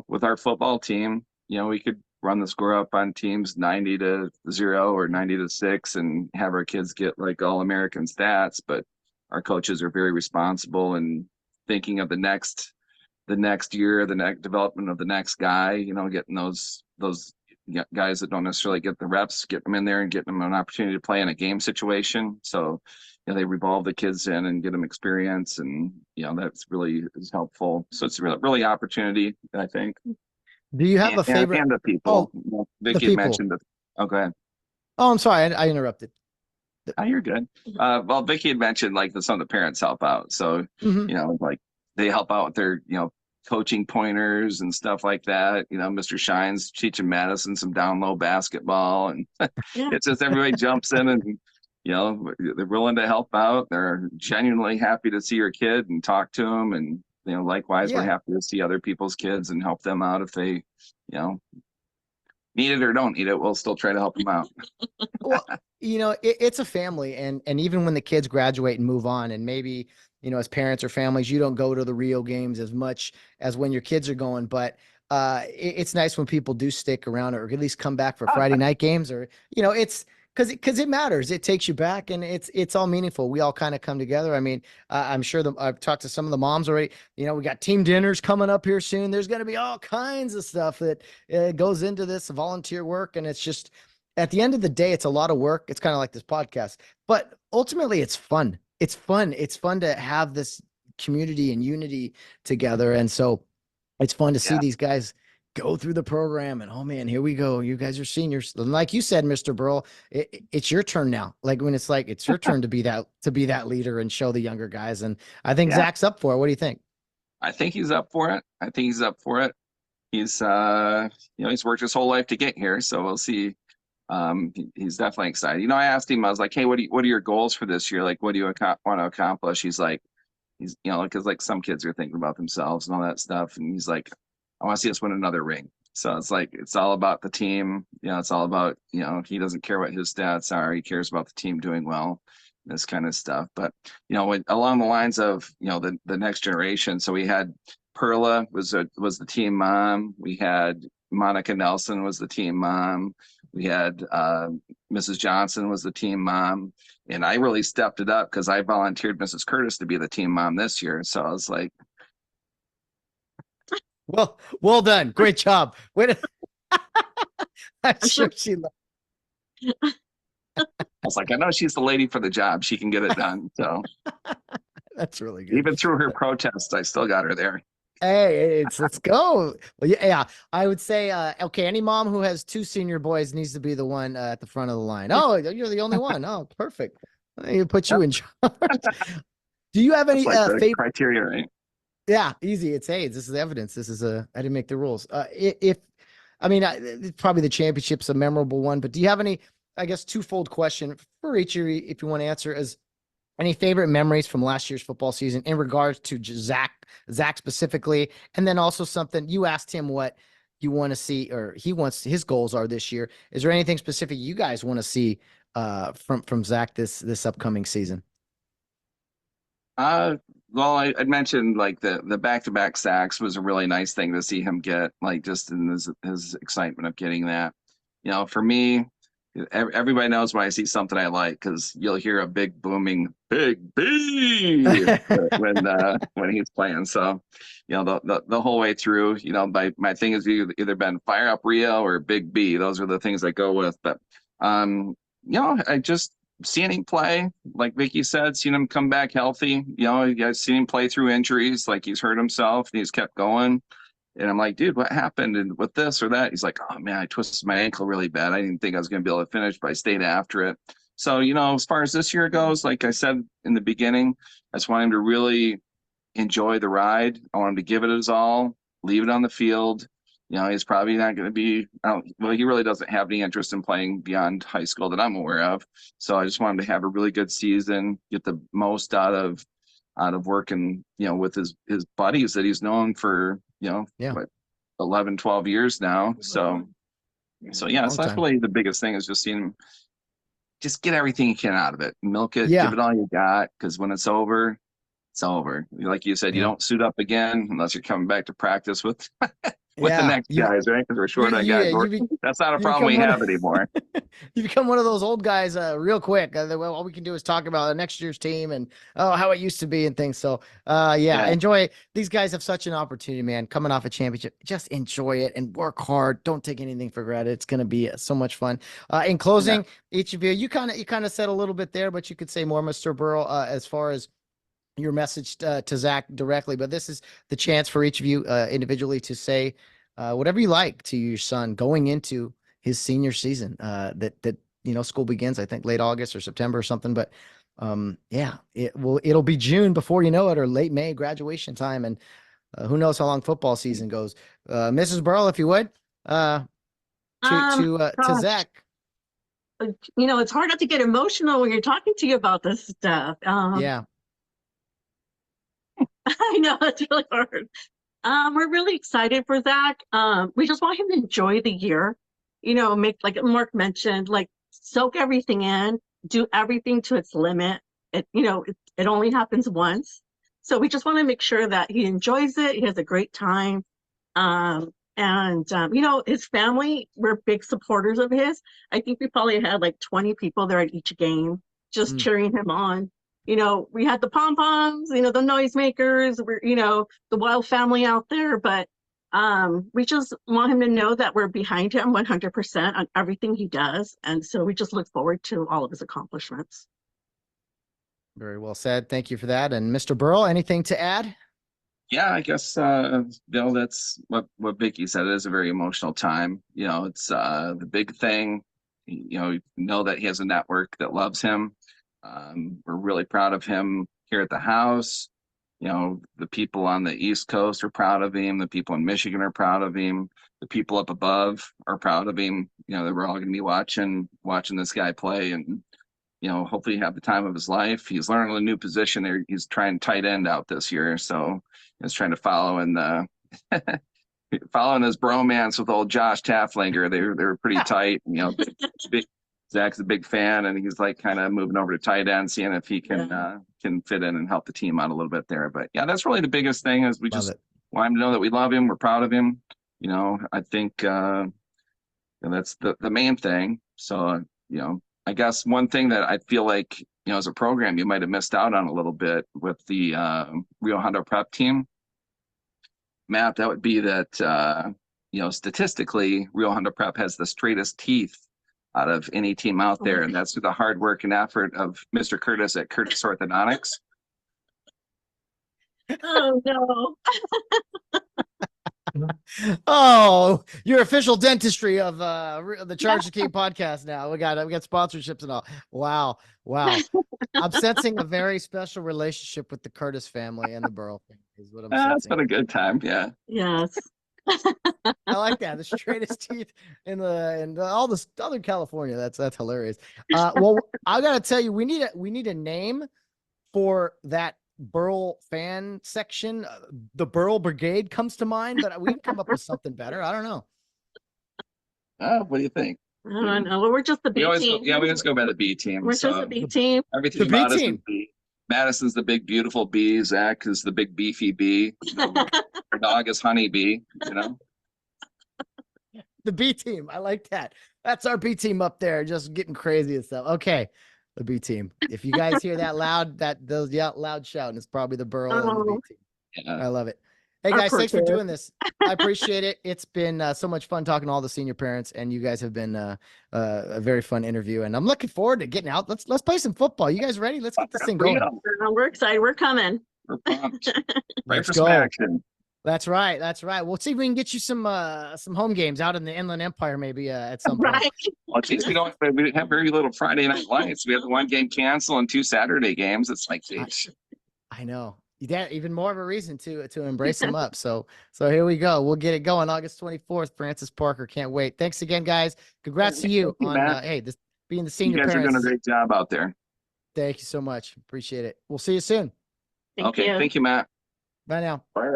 Speaker 4: with our football team, we could run the score up on teams 90-0 or 90-6 and have our kids get like all-American stats. But our coaches are very responsible and thinking of the next year, the next development of the next guy, getting those guys that don't necessarily get the reps, get them in there and getting them an opportunity to play in a game situation. So, they revolve the kids in and get them experience, and, that's really is helpful. So it's really opportunity, I think.
Speaker 2: Do you have a favorite?
Speaker 4: And the people. Vicky
Speaker 2: people.
Speaker 4: mentioned it. Oh, go ahead.
Speaker 2: Oh, I'm sorry. I interrupted.
Speaker 4: Oh, you're good. Well, Vicky had mentioned, like, some of the parents help out. So, like, they help out with their, coaching pointers and stuff like that. Mr. Shine's teaching Madison some down low basketball, and
Speaker 3: Yeah.
Speaker 4: it's just everybody jumps in and, they're willing to help out. They're genuinely happy to see your kid and talk to them. And, likewise, we're happy to see other people's kids and help them out if they, need it or don't need it. We'll still try to help them out.
Speaker 2: Well, it's a family, and even when the kids graduate and move on, and maybe, as parents or families, you don't go to the Rio games as much as when your kids are going, but it's nice when people do stick around, or at least come back for Friday night games, or, it's because it matters. It takes you back, and it's all meaningful. We all kind of come together. I mean, I'm sure I've talked to some of the moms already. We got team dinners coming up here soon. There's going to be all kinds of stuff that goes into this volunteer work, and it's just, at the end of the day, it's a lot of work. It's kind of like this podcast, but ultimately it's fun. It's fun. It's fun to have this community and unity together. And so it's fun to see these guys go through the program, and, oh man, here we go. You guys are seniors. And like you said, Mr. Burl, it's your turn now. Like, when it's like, it's your turn to be that leader and show the younger guys. And I think Zach's up for it. What do you think?
Speaker 4: I think he's up for it. He's, he's worked his whole life to get here. So we'll see. He's definitely excited. I asked him, I was like, hey, what are your goals for this year? Like, what do you want to accomplish? He's, because, like, some kids are thinking about themselves and all that stuff. And he's like, I want to see us win another ring. So it's like, it's all about the team. It's all about, he doesn't care what his stats are. He cares about the team doing well, this kind of stuff. But, along the lines of, the next generation. So we had Perla was the team mom. We had Monica Nelson was the team mom. We had Mrs. Johnson was the team mom. And I really stepped it up because I volunteered Mrs. Curtis to be the team mom this year. So I was like,
Speaker 2: well done. Great job. Wait, I'm
Speaker 3: sure
Speaker 2: she.
Speaker 4: I was like, I know she's the lady for the job. She can get it done. So
Speaker 2: That's really good.
Speaker 4: even through her protest, I still got her there.
Speaker 2: Hey, let's go. Well, yeah, I would say, okay, any mom who has 2 senior boys needs to be the one at the front of the line. Oh, you're the only one. Oh, perfect. You put you in charge. Do you have any favorite
Speaker 4: criteria, right?
Speaker 2: Yeah, easy. It's AIDS. This is evidence. This is I didn't make the rules. It's probably the championship's a memorable one, but do you have any, I guess, twofold question for each of you, if you want to answer, is any favorite memories from last year's football season in regards to Zack specifically? And then also something you asked him what you want to see, or his goals are this year. Is there anything specific you guys want to see from Zack this upcoming season?
Speaker 4: Well, I mentioned like the back-to-back sacks was a really nice thing to see him get, like just in his excitement of getting that. For me, everybody knows when I see something I like, because you'll hear a big booming "Big B" when he's playing. So, the whole way through, my thing is either been Fire Up Rio or Big B. Those are the things I go with. But I just seeing him play, like Vicky said, seeing him come back healthy. You guys seen him play through injuries, like he's hurt himself and he's kept going. And I'm like, dude, what happened? And with this or that, he's like, oh man, I twisted my ankle really bad. I didn't think I was going to be able to finish, but I stayed after it. So, as far as this year goes, like I said in the beginning, I just want him to really enjoy the ride. I want him to give it his all, leave it on the field. He's probably not going to be, he really doesn't have any interest in playing beyond high school that I'm aware of. So I just want him to have a really good season, get the most out of working, with his buddies that he's known for, what, 11, 12 years now. So yeah, so that's really the biggest thing, is just seeing him just get everything you can out of it, milk it, give it all you got. Because when it's over, it's over. Like you said, you don't suit up again unless you're coming back to practice with the next guys, right? Because we're short on guys. That's not a problem we have anymore.
Speaker 2: You become one of those old guys real quick. All we can do is talk about next year's team and how it used to be and things. So enjoy. These guys have such an opportunity, man. Coming off a championship, just enjoy it and work hard. Don't take anything for granted. It's going to be so much fun. In closing, each of you, you kind of said a little bit there, but you could say more, Mr. Burl, as far as your message to Zack directly. But this is the chance for each of you individually to say whatever you like to your son going into his senior season. That school begins, I think, late August or September or something. But it'll be June before you know it, or late May, graduation time, and who knows how long football season goes. Mrs. Burl, if you would, to Zack.
Speaker 3: It's hard not to get emotional when you're talking to you about this stuff.
Speaker 2: Yeah.
Speaker 3: I know, it's really hard. We're really excited for Zack. We just want him to enjoy the year, make, like Mark mentioned, like soak everything in, do everything to its limit. It only happens once. So we just want to make sure that he enjoys it. He has a great time. His family, we're big supporters of his. I think we probably had like 20 people there at each game, just cheering him on. We had the pom-poms, the noisemakers, the wild family out there, but we just want him to know that we're behind him 100% on everything he does. And so we just look forward to all of his accomplishments.
Speaker 2: Very well said. Thank you for that. And Mr. Burl, anything to add?
Speaker 4: Yeah, I guess, Bill, that's what Vicky said. It is a very emotional time. It's the big thing, know that he has a network that loves him. We're really proud of him here at the house. The people on the East Coast are proud of him. The people in Michigan are proud of him. The people up above are proud of him. That we're all going to be watching this guy play, and hopefully have the time of his life. He's learning a new position there. He's trying tight end out this year, so he's trying to follow in the following his bromance with old Josh Tafflinger. They were pretty tight. You know, big, Zach's a big fan, and he's like kind of moving over to tight end, seeing if he can fit in and help the team out a little bit there. But yeah, that's really the biggest thing is we just want him to know that we love him, we're proud of him. You know, I think that's the main thing. So I guess one thing that I feel like as a program you might have missed out on a little bit with the Rio Hondo Prep team, Matt, that would be that statistically Rio Hondo Prep has the straightest teeth out of any team out there, and that's through the hard work and effort of Mr. Curtis at Curtis Orthodontics.
Speaker 3: Oh no.
Speaker 2: Oh, your official dentistry of the Charge to Keep podcast now. We got sponsorships and all. Wow. I'm sensing a very special relationship with the Curtis family and the Burl family is what I'm sensing.
Speaker 4: It's been a good time. Yeah.
Speaker 3: Yes.
Speaker 2: I like that. The straightest teeth in all the Southern California. That's hilarious. Well, I gotta tell you, we need a name for that Burl fan section. The Burl Brigade comes to mind, but we can come up with something better. I don't know.
Speaker 4: What do you think?
Speaker 3: I don't know. We're just the B team.
Speaker 4: We just go by the B team.
Speaker 3: We're just the B team.
Speaker 4: Everything about us is B. Madison's the big beautiful bee. Zach is the big beefy bee. Our dog is Honey Bee.
Speaker 2: The B team. I like that. That's our B team up there, just getting crazy and stuff. Okay. The B team. If you guys hear that loud shouting, it's probably the Burl and the B team. Yeah. I love it. Hey guys, thanks for doing this. I appreciate it. It's been so much fun talking to all the senior parents, and you guys have been a very fun interview. And I'm looking forward to getting out. Let's play some football. You guys ready? Let's get this thing going.
Speaker 3: We're excited. We're coming.
Speaker 4: We're pumped. Let's go. Action.
Speaker 2: That's right. We'll see if we can get you some home games out in the Inland Empire, maybe at some point.
Speaker 3: Right.
Speaker 4: Well, geez, we have very little Friday night lights. We have the one game cancel and 2 Saturday games. It's like, geez.
Speaker 2: I know. That even more of a reason to embrace them up. So here we go. We'll get it going August 24th. Francis Parker, can't wait. Thanks again, guys. Congrats to you on being the senior parents.
Speaker 4: You guys are doing a great job out there.
Speaker 2: Thank you so much. Appreciate it. We'll see you soon.
Speaker 3: Thank you.
Speaker 4: Thank you, Matt.
Speaker 2: Bye now.
Speaker 4: Bye.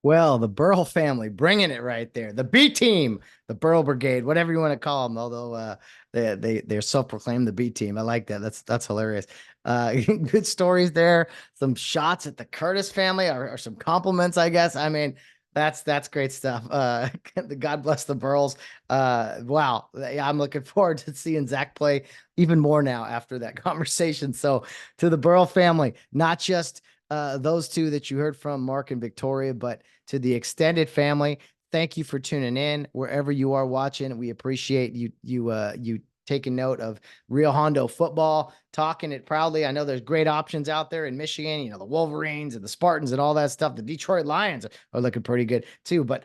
Speaker 2: Well, the Burl family bringing it right there. The B team, the Burl Brigade, whatever you want to call them. Although they're self-proclaimed the B team. I like that. That's hilarious. Good stories there. Some shots at the Curtis family, or some compliments, I guess. I mean, that's great stuff. God bless the Burls. Wow. I'm looking forward to seeing Zach play even more now after that conversation. So to the Burl family, not just those two that you heard from, Mark and Victoria, but to the extended family, thank you for tuning in wherever you are watching. We appreciate you taking note of Rio Hondo football, talking it proudly. I know there's great options out there in Michigan, the Wolverines and the Spartans and all that stuff. The Detroit Lions are looking pretty good too. But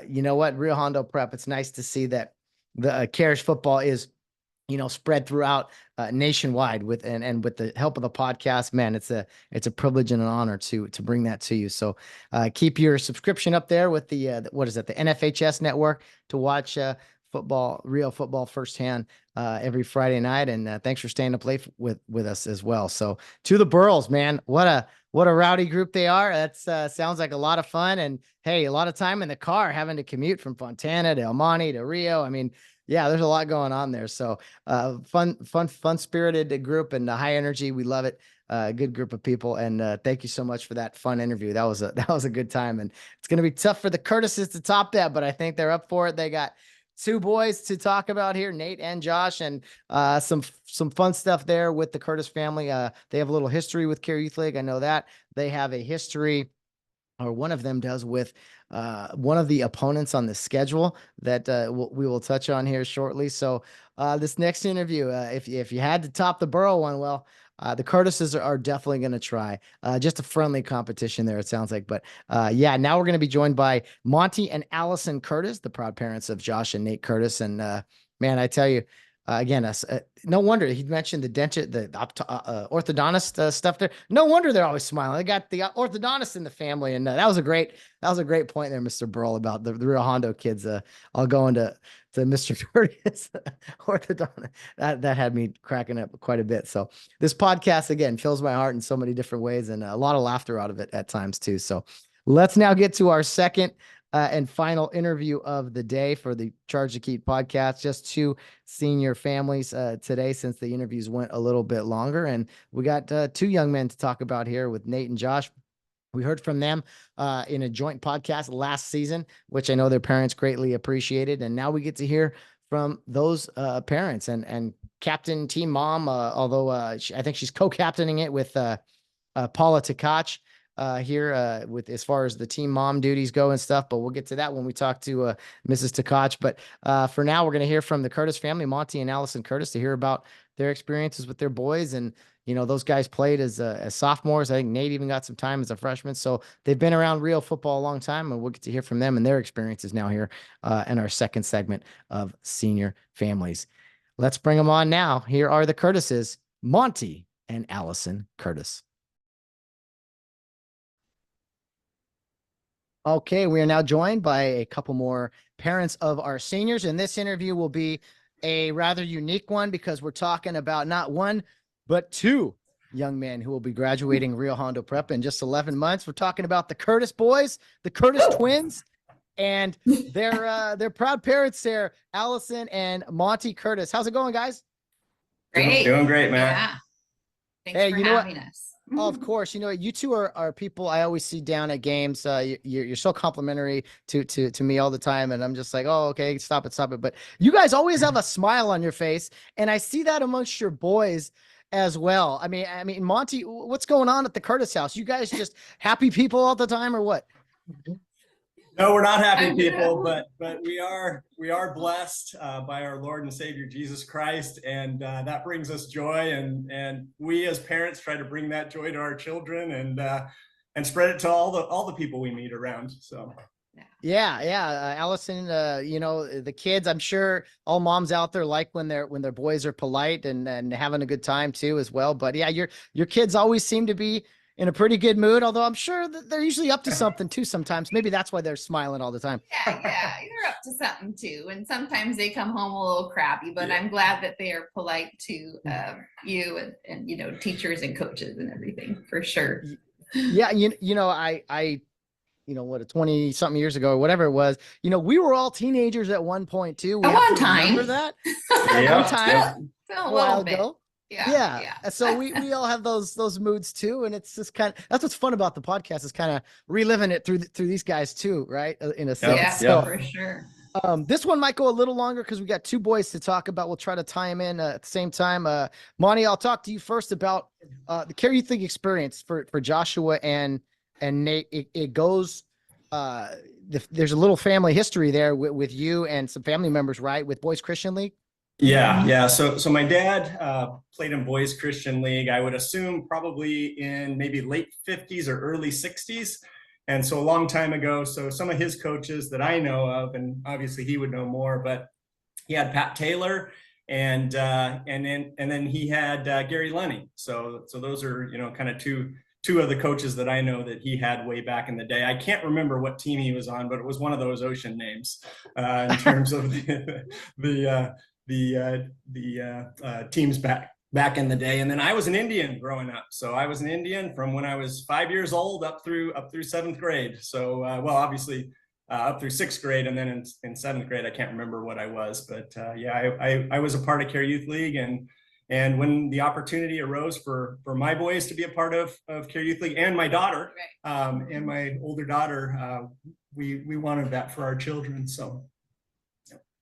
Speaker 2: you know what? Rio Hondo Prep, it's nice to see that the Cares football is spread throughout nationwide with the help of the podcast. Man, it's a privilege and an honor to bring that to you. So keep your subscription up there with the NFHS network to watch real football firsthand every Friday night. And thanks for staying up late with us as well. So to the Burls, man, what a rowdy group they are. That sounds like a lot of fun. And hey, a lot of time in the car having to commute from Fontana to El Monte to Rio. I mean, yeah, there's a lot going on there. So fun spirited group and high energy. We love it. Good group of people. And thank you so much for that fun interview. That was a good time. And it's going to be tough for the Curtises to top that, but I think they're up for it. They got 2 boys to talk about here, Nate and Josh, and some fun stuff there with the Curtis family. They have a little history with Care Youth League. I know that they have a history, or one of them does, with one of the opponents on the schedule that we will touch on here shortly. So this next interview, if you had to top the Burl one, well, the Curtises are definitely going to try. Just a friendly competition there, it sounds like. But yeah, now we're going to be joined by Monty and Allison Curtis, the proud parents of Josh and Nate Curtis. And man, I tell you, again, no wonder he mentioned the orthodontist stuff there. No wonder they're always smiling. They got the orthodontist in the family, and that was a great point there, Mr. Burl, about the Rio Hondo kids. I'll go into Mr. Curtis orthodontist. That had me cracking up quite a bit. So this podcast again fills my heart in so many different ways, and a lot of laughter out of it at times too. So Let's now get to our second and final interview of the day for the Charge to Keep podcast. Just two senior families today, since the interviews went a little bit longer. And we got two young men to talk about here with Nate and Josh. We heard from them in a joint podcast last season, which I know their parents greatly appreciated. And now we get to hear from those parents and captain team mom, although I think she's co-captaining it with Paula Tkach here with as far as the team mom duties go and stuff. But we'll get to that when we talk to Mrs. Tkach. But for now, we're going to hear from the Curtis family, Monty and Allison Curtis, to hear about their experiences with their boys. And you know, those guys played as sophomores. I think Nate even got some time as a freshman. So they've been around Rio football a long time, and we'll get to hear from them and their experiences now here in our second segment of Senior Families. Let's bring them on now. Here are the Curtises, Monty and Allison Curtis. Okay, we are now joined by a couple more parents of our seniors, and this interview will be a rather unique one because we're talking about not one, but two young men who will be graduating Rio Hondo Prep in just 11 months. We're talking about the Curtis boys, the Curtis twins, and their proud parents there, Allison and Monty Curtis. How's it going, guys?
Speaker 5: Great.
Speaker 6: Doing great, man.
Speaker 5: Yeah. Thanks for having us.
Speaker 2: Of course, you know, you two are people I always see down at games. You're so complimentary to me all the time, and I'm just like, oh, okay, stop it. But you guys always have a smile on your face, and I see that amongst your boys as well. I mean, Monty, what's going on at the Curtis house? You guys just happy people all the time, or what?
Speaker 6: No, we're not happy people, but we are blessed by our Lord and Savior Jesus Christ, and that brings us joy. And we as parents try to bring that joy to our children and spread it to all the people we meet around. So.
Speaker 2: Yeah. Allison, you know, the kids, I'm sure all moms out there like when their boys are polite and having a good time too as well. But yeah, your kids always seem to be in a pretty good mood, although I'm sure that they're usually up to something too sometimes. Maybe that's why they're smiling all the time.
Speaker 5: Yeah, they're up to something too. And sometimes they come home a little crabby, but I'm glad that they are polite to you and you know, teachers and coaches and everything, for sure.
Speaker 2: Yeah, you know, I you know, what, 20 something years ago or whatever it was, you know, we were all teenagers at one point too.
Speaker 5: At one time.
Speaker 2: Remember that?
Speaker 6: Yeah.
Speaker 2: One time.
Speaker 5: A while ago.
Speaker 2: Yeah. So we all have those moods too. And it's just that's what's fun about the podcast, is kind of reliving it through these guys too, right? In a sense.
Speaker 5: Yeah,
Speaker 2: so,
Speaker 5: for sure.
Speaker 2: This one might go a little longer because we got two boys to talk about. We'll try to tie them in at the same time. Monty, I'll talk to you first about the Care Youth League experience for Joshua and Nate. It goes, there's a little family history there with you and some family members, right? With Boys Christian League.
Speaker 6: Yeah. So my dad played in Boys Christian League. I would assume probably in maybe late 50s or early 60s. And so a long time ago. So some of his coaches that I know of, and obviously he would know more, but he had Pat Taylor and then he had Gary Lenny. So those are, you know, kind of two of the coaches that I know that he had way back in the day. I can't remember what team he was on, but it was one of those ocean names in terms of the teams back in the day. And then I was an Indian growing up. So I was an Indian from when I was 5 years old up through seventh grade. So, well, obviously up through sixth grade. And then in seventh grade, I can't remember what I was, but yeah, I was a part of Care Youth League. And when the opportunity arose for my boys to be a part of Care Youth League, and my daughter, and my older daughter, we wanted that for our children. So.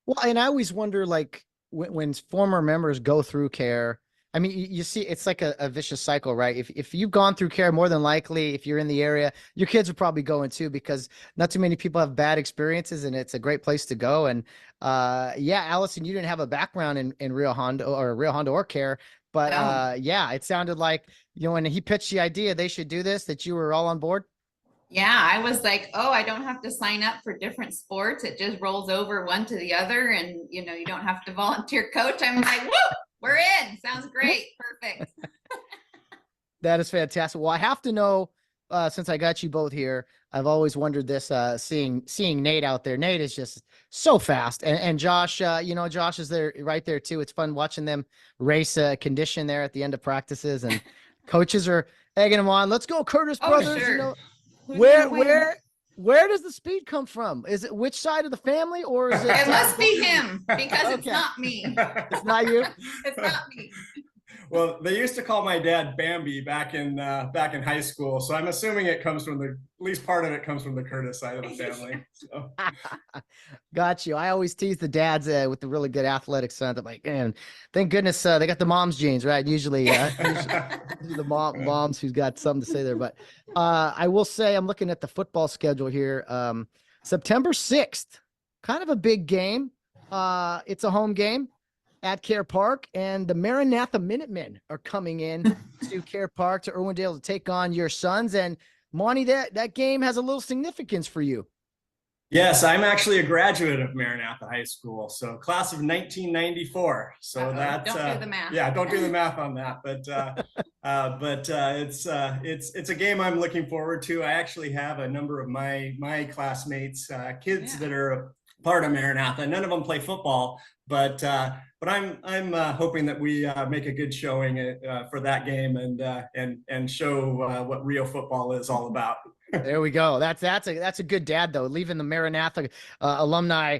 Speaker 2: Well, and I always wonder, like, when former members go through Care, I mean, you see, it's like a vicious cycle, right? If you've gone through Care, more than likely, if you're in the area, your kids are probably going too, because not too many people have bad experiences, and it's a great place to go. And yeah, Allison, you didn't have a background in Rio Hondo or Care, but yeah, it sounded like, you know, when he pitched the idea they should do this, that you were all on board.
Speaker 5: Yeah, I was like, oh, I don't have to sign up for different sports. It just rolls over one to the other, and you know, you don't have to volunteer coach. I'm like, woo, we're in. Sounds great. Perfect.
Speaker 2: That is fantastic. Well, I have to know, since I got you both here, I've always wondered this, seeing Nate out there. Nate is just so fast. And Josh, you know, Josh is there right there too. It's fun watching them race condition there at the end of practices, and coaches are egging them on. Let's go, Curtis brothers.
Speaker 5: Sure.
Speaker 2: You know,
Speaker 5: Who's gonna win?
Speaker 2: Where does the speed come from? Is it which side of the family, or is it?
Speaker 5: It must be him because it's
Speaker 2: Okay.
Speaker 5: not me.
Speaker 2: It's not you.
Speaker 5: It's not me.
Speaker 6: Well, they used to call my dad Bambi back in high school, so I'm assuming it comes from at least part of it comes from the Curtis side of the family. So.
Speaker 2: Got you. I always tease the dads with the really good athletic sons. I'm like, man, thank goodness they got the mom's genes, right? Usually the moms who's got something to say there. But I will say, I'm looking at the football schedule here. September 6th, kind of a big game. It's a home game at Care Park, and the Maranatha Minutemen are coming in to Care Park to Irwindale to take on your sons. And Monty, that game has a little significance for you.
Speaker 6: Yes, I'm actually a graduate of Maranatha High School, so class of 1994. So
Speaker 5: Don't do the math.
Speaker 6: Yeah, don't do the math on that. But it's a game I'm looking forward to. I actually have a number of my classmates, kids that are part of Maranatha. None of them play football, but I'm hoping that we make a good showing for that game and show what Rio football is all about.
Speaker 2: There we go. That's a good dad though, leaving the Maranatha alumni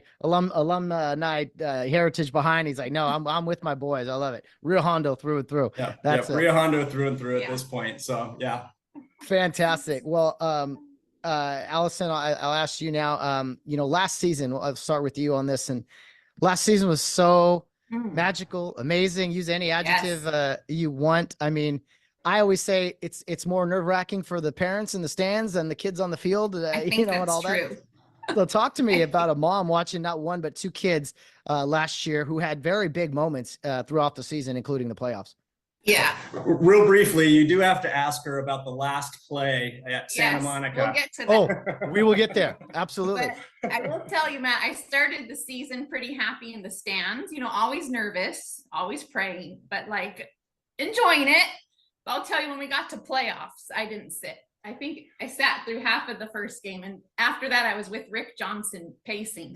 Speaker 2: heritage behind. He's like, no, I'm with my boys. I love it. Rio Hondo through and through.
Speaker 6: Yeah,
Speaker 2: that's
Speaker 6: Rio Hondo through and through at this point. So yeah,
Speaker 2: fantastic. Well, Allison, I'll ask you now. Last season, I'll start with you on this, and last season was so magical, amazing. Use any adjective you want. I mean, I always say it's more nerve-wracking for the parents in the stands than the kids on the field.
Speaker 5: I think that's
Speaker 2: and all
Speaker 5: true.
Speaker 2: that. So talk to me about a mom watching not one but two kids last year who had very big moments throughout the season, including the playoffs.
Speaker 5: Yeah.
Speaker 6: Real briefly, you do have to ask her about the last play at Santa Monica.
Speaker 5: We'll get to that.
Speaker 2: Oh, we will get there. Absolutely.
Speaker 5: But I will tell you, Matt, I started the season pretty happy in the stands, always nervous, always praying, but like enjoying it. But I'll tell you, when we got to playoffs, I didn't sit. I think I sat through half of the first game. And after that, I was with Rick Johnson pacing.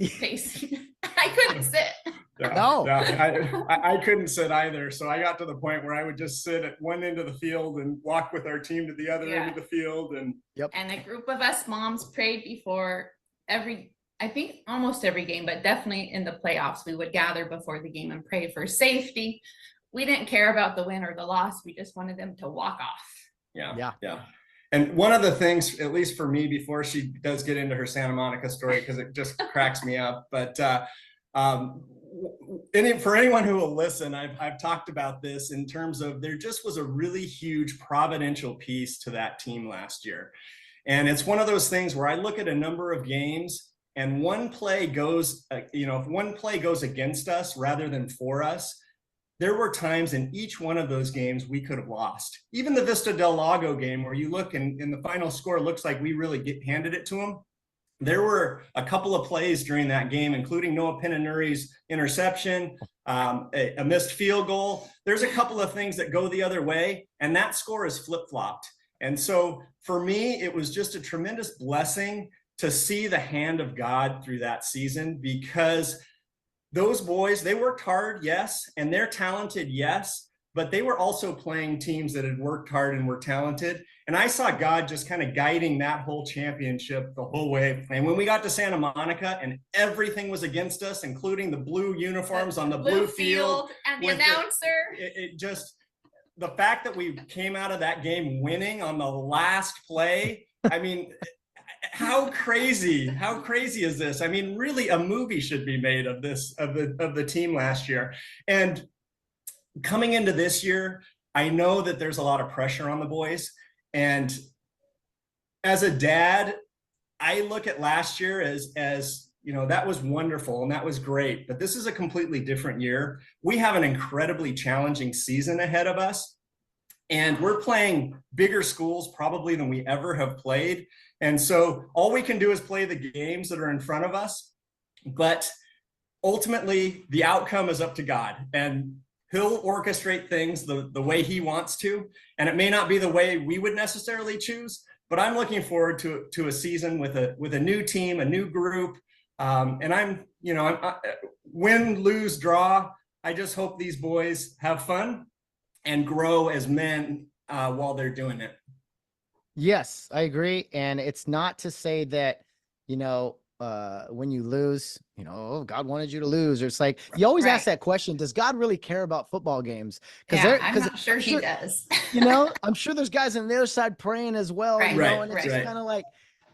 Speaker 5: I couldn't sit.
Speaker 2: No.
Speaker 6: I couldn't sit either. So I got to the point where I would just sit at one end of the field and walk with our team to the other end of the field. And
Speaker 5: a group of us moms prayed before I think almost every game, but definitely in the playoffs, we would gather before the game and pray for safety. We didn't care about the win or the loss. We just wanted them to walk off.
Speaker 6: Yeah. And one of the things, at least for me, before she does get into her Santa Monica story, because it just cracks me up, but for anyone who will listen, I've talked about this in terms of there just was a really huge providential piece to that team last year. And it's one of those things where I look at a number of games and one play goes, if one play goes against us rather than for us, there were times in each one of those games we could have lost. Even the Vista del Lago game, where you look and the final score looks like we really handed it to them. There were a couple of plays during that game, including Noah Pinanuri's interception, a missed field goal. There's a couple of things that go the other way, and that score is flip-flopped. And so for me, it was just a tremendous blessing to see the hand of God through that season, because those boys, they worked hard, yes, and they're talented, yes, but they were also playing teams that had worked hard and were talented. And I saw God just kind of guiding that whole championship the whole way. And when we got to Santa Monica and everything was against us, including the blue uniforms on the blue field
Speaker 5: and the announcer,
Speaker 6: it just, the fact that we came out of that game winning on the last play, I mean, how crazy is this? I mean, really a movie should be made of this, of the team last year. And coming into this year, I know that there's a lot of pressure on the boys. And as a dad, I look at last year as that was wonderful and that was great, but this is a completely different year. We have an incredibly challenging season ahead of us, and we're playing bigger schools probably than we ever have played. And so all we can do is play the games that are in front of us, but ultimately the outcome is up to God, and He'll orchestrate things the way He wants to. And it may not be the way we would necessarily choose, but I'm looking forward to a season with a new team, a new group. And I'm win, lose, draw. I just hope these boys have fun and grow as men while they're doing it.
Speaker 2: Yes, I agree. And it's not to say that, when you lose, oh, God wanted you to lose. Or it's like, you always ask
Speaker 5: Right.
Speaker 2: that question, does God really care about football games?
Speaker 5: Yeah, I'm
Speaker 2: Because
Speaker 5: not sure he does.
Speaker 2: I'm sure there's guys on the other side praying as well,
Speaker 5: Right,
Speaker 6: Right,
Speaker 2: and it's
Speaker 5: right.
Speaker 2: just kind of like,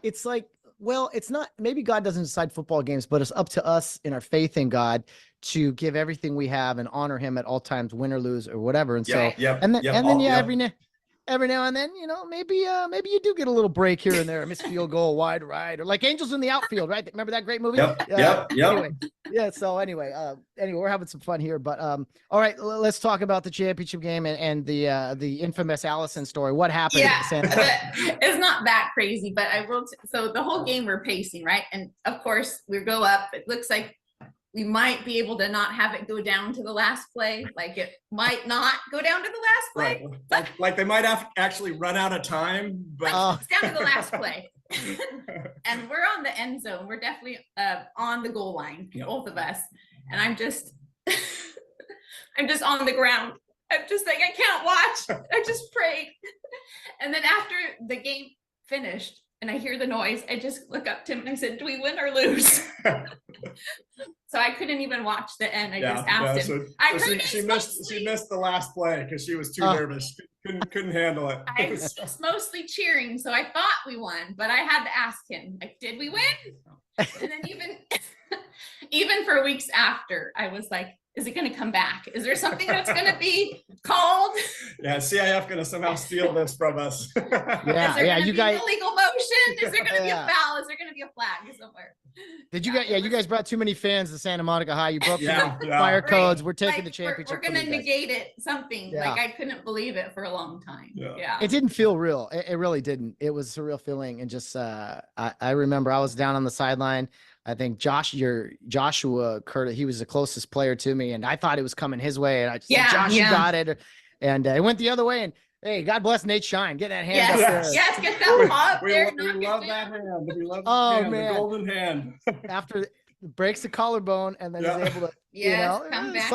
Speaker 2: it's like, well, it's not, maybe God doesn't decide football games, but it's up to us in our faith in God to give everything we have and honor him at all times, win or lose or whatever. And so,
Speaker 5: Right.
Speaker 6: Yep.
Speaker 2: and then,
Speaker 6: Yep.
Speaker 2: and then, yeah,
Speaker 6: Yep.
Speaker 2: every now and then, maybe you do get a little break here and there, a missed field goal, wide right, or like Angels in the Outfield, right? Remember that great movie?
Speaker 6: Yep. Yep.
Speaker 2: Anyway, yeah. So anyway, we're having some fun here, but all right, let's talk about the championship game and the infamous Allison story. What happened?
Speaker 5: Yeah,
Speaker 2: Sam?
Speaker 5: it's not that crazy, but I will. So the whole game we're pacing, right? And of course we go up. It looks like we might be able to not have it go down to the last play. Like it might not go down to the last play.
Speaker 6: Right. Like they might have actually run out of time, but
Speaker 5: It's down to the last play. And we're on the end zone. We're definitely on the goal line, both of us. And I'm just on the ground. I'm just like, I can't watch. I just prayed. And then after the game finished and I hear the noise, I just look up to him and I said, do we win or lose? So I couldn't even watch the end. I just asked him.
Speaker 6: She missed the last play because she was too nervous. Couldn't handle it.
Speaker 5: I was mostly cheering, so I thought we won, but I had to ask him, like, did we win? And then even for weeks after, I was like, is it going to come back? Is there something that's going to be called?
Speaker 6: Yeah, CIF going to somehow steal this from us.
Speaker 2: You guys.
Speaker 5: Illegal motion? Is there going to be a foul? Is there going to be a flag somewhere?
Speaker 2: Did you guys? Yeah, you guys brought too many fans to Santa Monica High. You broke some
Speaker 6: Yeah.
Speaker 2: fire codes. We're taking
Speaker 5: Like,
Speaker 2: the championship.
Speaker 5: We're going to negate it. Something
Speaker 2: Yeah.
Speaker 5: like I couldn't believe it for a long time. Yeah.
Speaker 2: It didn't feel real. It really didn't. It was a surreal feeling. And just, I remember I was down on the sideline. I think Joshua Curtis, he was the closest player to me, and I thought it was coming his way. And I just said, Josh, you got it. And it went the other way. And hey, God bless Nate Shine. Get that hand up there.
Speaker 5: Yes, get that up there.
Speaker 6: We love that hand. We love
Speaker 2: man.
Speaker 6: the golden hand.
Speaker 2: After breaks the collarbone and then is able to,
Speaker 5: come back.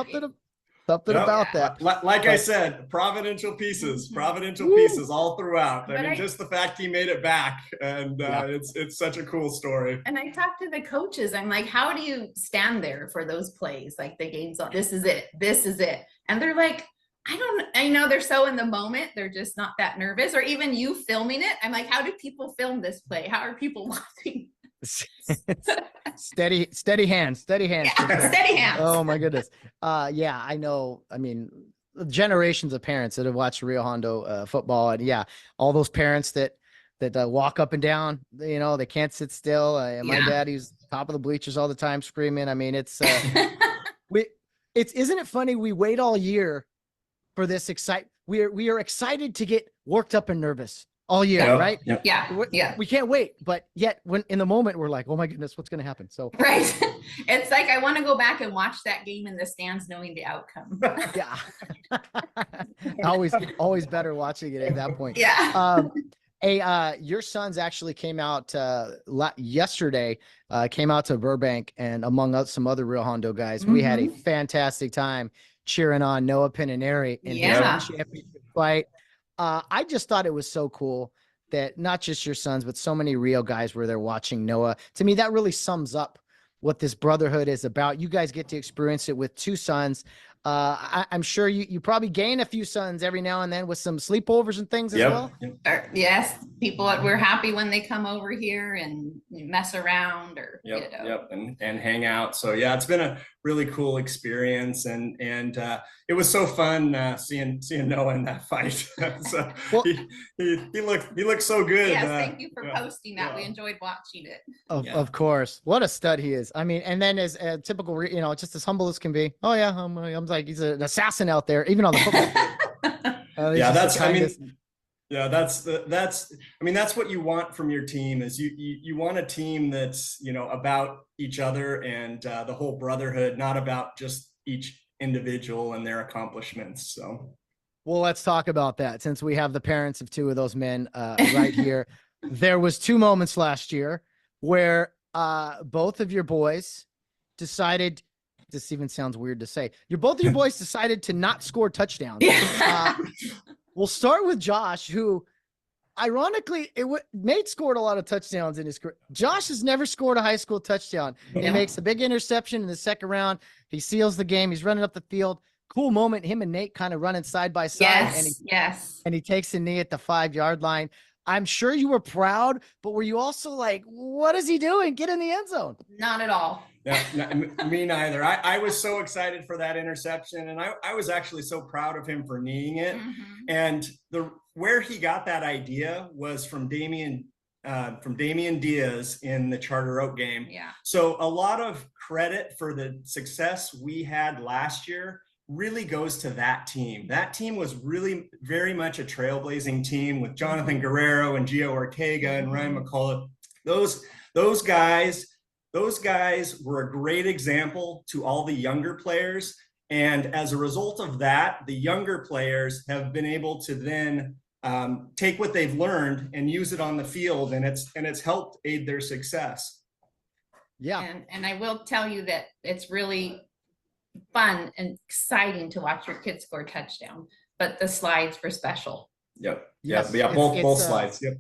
Speaker 2: something about that.
Speaker 6: Like I said, providential pieces all throughout. I mean, just the fact he made it back, and it's such a cool story.
Speaker 5: And I talked to the coaches. I'm like, how do you stand there for those plays? Like the game's on, this is it. And they're like, I know they're so in the moment. They're just not that nervous. Or even you filming it. I'm like, how do people film this play? How are people watching?
Speaker 2: steady hands.
Speaker 5: Yeah, steady hands.
Speaker 2: Oh my goodness. I know. I mean, generations of parents that have watched Rio Hondo football, and all those parents that walk up and down, they can't sit still. My dad, he's top of the bleachers all the time screaming. I mean, it's isn't it funny? We wait all year for this we are excited to get worked up and nervous all year, right?
Speaker 5: Yeah.
Speaker 2: We can't wait, but yet when in the moment we're like, oh my goodness, what's going to happen? So
Speaker 5: right. It's like I want to go back and watch that game in the stands, knowing the outcome.
Speaker 2: Yeah. always better watching it at that point.
Speaker 5: Yeah.
Speaker 2: Your sons actually came out yesterday. Came out to Burbank, and among some other Rio Hondo guys, we had a fantastic time cheering on Noah Pinaneri in his championship fight. I just thought it was so cool that not just your sons, but so many Rio guys were there watching Noah. To me, that really sums up what this brotherhood is about. You guys get to experience it with two sons. I'm sure you probably gain a few sons every now and then with some sleepovers and things as well.
Speaker 5: Yes, people, we're happy when they come over here and mess around or
Speaker 6: and hang out. So it's been a really cool experience, and it was so fun seeing Noah in that fight. So he looked so good.
Speaker 5: Yes, thank you for posting that. We enjoyed watching it.
Speaker 2: Of course, what a stud he is. I mean, and then as a typical, just as humble as can be. Oh yeah, I'm like he's an assassin out there, even on the football.
Speaker 6: That's what you want from your team. Is you want a team that's about each other and the whole brotherhood, not about just each individual and their accomplishments. So,
Speaker 2: well, let's talk about that since we have the parents of two of those men right here. There was 2 moments last year where both of your boys decided. This even sounds weird to say. Both of your boys decided to not score touchdowns. We'll start with Josh, who ironically, Nate scored a lot of touchdowns in his career. Josh has never scored a high school touchdown. He makes a big interception in the second round. He seals the game. He's running up the field. Cool moment. Him and Nate kind of running side by side. And he takes a knee at the 5-yard line. I'm sure you were proud, but were you also like, what is he doing? Get in the end zone.
Speaker 5: Not at all.
Speaker 6: Yeah, me neither. I was so excited for that interception, and I was actually so proud of him for kneeing it. And where he got that idea was from Damian Diaz in the Charter Oak game.
Speaker 5: Yeah.
Speaker 6: So a lot of credit for the success we had last year really goes to that team. That team was really very much a trailblazing team with Jonathan Guerrero and Gio Ortega and Ryan McCullough. Those guys were a great example to all the younger players. And as a result of that, the younger players have been able to then take what they've learned and use it on the field, and it's helped aid their success.
Speaker 2: Yeah.
Speaker 5: And I will tell you that it's really fun and exciting to watch your kids score a touchdown, but the slides were special.
Speaker 6: Yep.
Speaker 2: Yes.
Speaker 6: Both slides. Yep.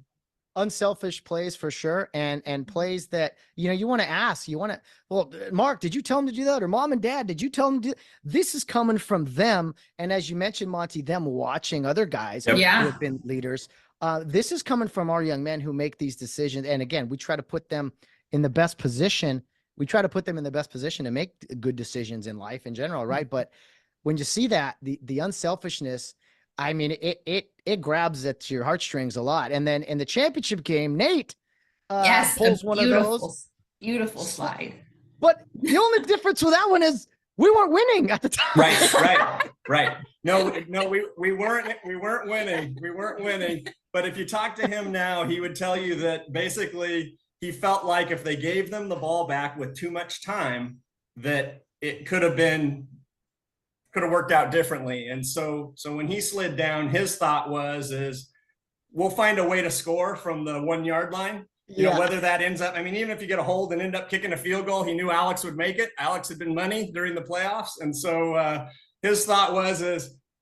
Speaker 2: Unselfish plays for sure. And plays that, you want to ask, well, Mark, did you tell them to do that? Or mom and dad, did you tell them to do? This is coming from them. And as you mentioned, Monty, them watching other guys who have been leaders. This is coming from our young men who make these decisions. And again, we try to put them in the best position. We try to put them in the best position to make good decisions in life in general. Right. But when you see that, the unselfishness, I mean, it grabs at your heartstrings a lot. And then in the championship game, Nate pulls one of those.
Speaker 5: Beautiful slide.
Speaker 2: But the only difference with that one is we weren't winning at the time.
Speaker 6: Right. No, we weren't winning. We weren't winning. But if you talk to him now, he would tell you that basically he felt like if they gave them the ball back with too much time, that it could have worked out differently. And so when he slid down, his thought is we'll find a way to score from the 1-yard line. You know, whether that ends up, I mean, even if you get a hold and end up kicking a field goal, he knew Alex would make it. Alex had been money during the playoffs. And so his thought was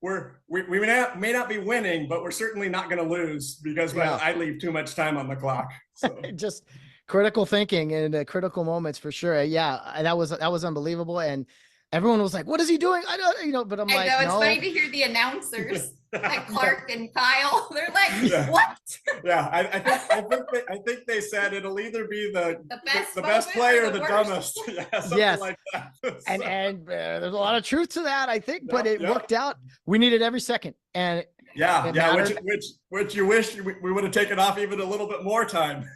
Speaker 6: we may not be winning, but we're certainly not going to lose because I leave too much time on the clock. So.
Speaker 2: Just critical thinking in critical moments for sure. Yeah, that was unbelievable. And everyone was like, what is he doing? I don't, but I'm like,
Speaker 5: know, it's
Speaker 2: no.
Speaker 5: funny to hear the announcers like Clark and Kyle. They're like, what?
Speaker 6: Yeah, I think they said it'll either be the best player or the dumbest. Yeah, something like that.
Speaker 2: And there's a lot of truth to that, I think, but it worked out. We needed every second. And
Speaker 6: which you wish we would have taken off even a little bit more time.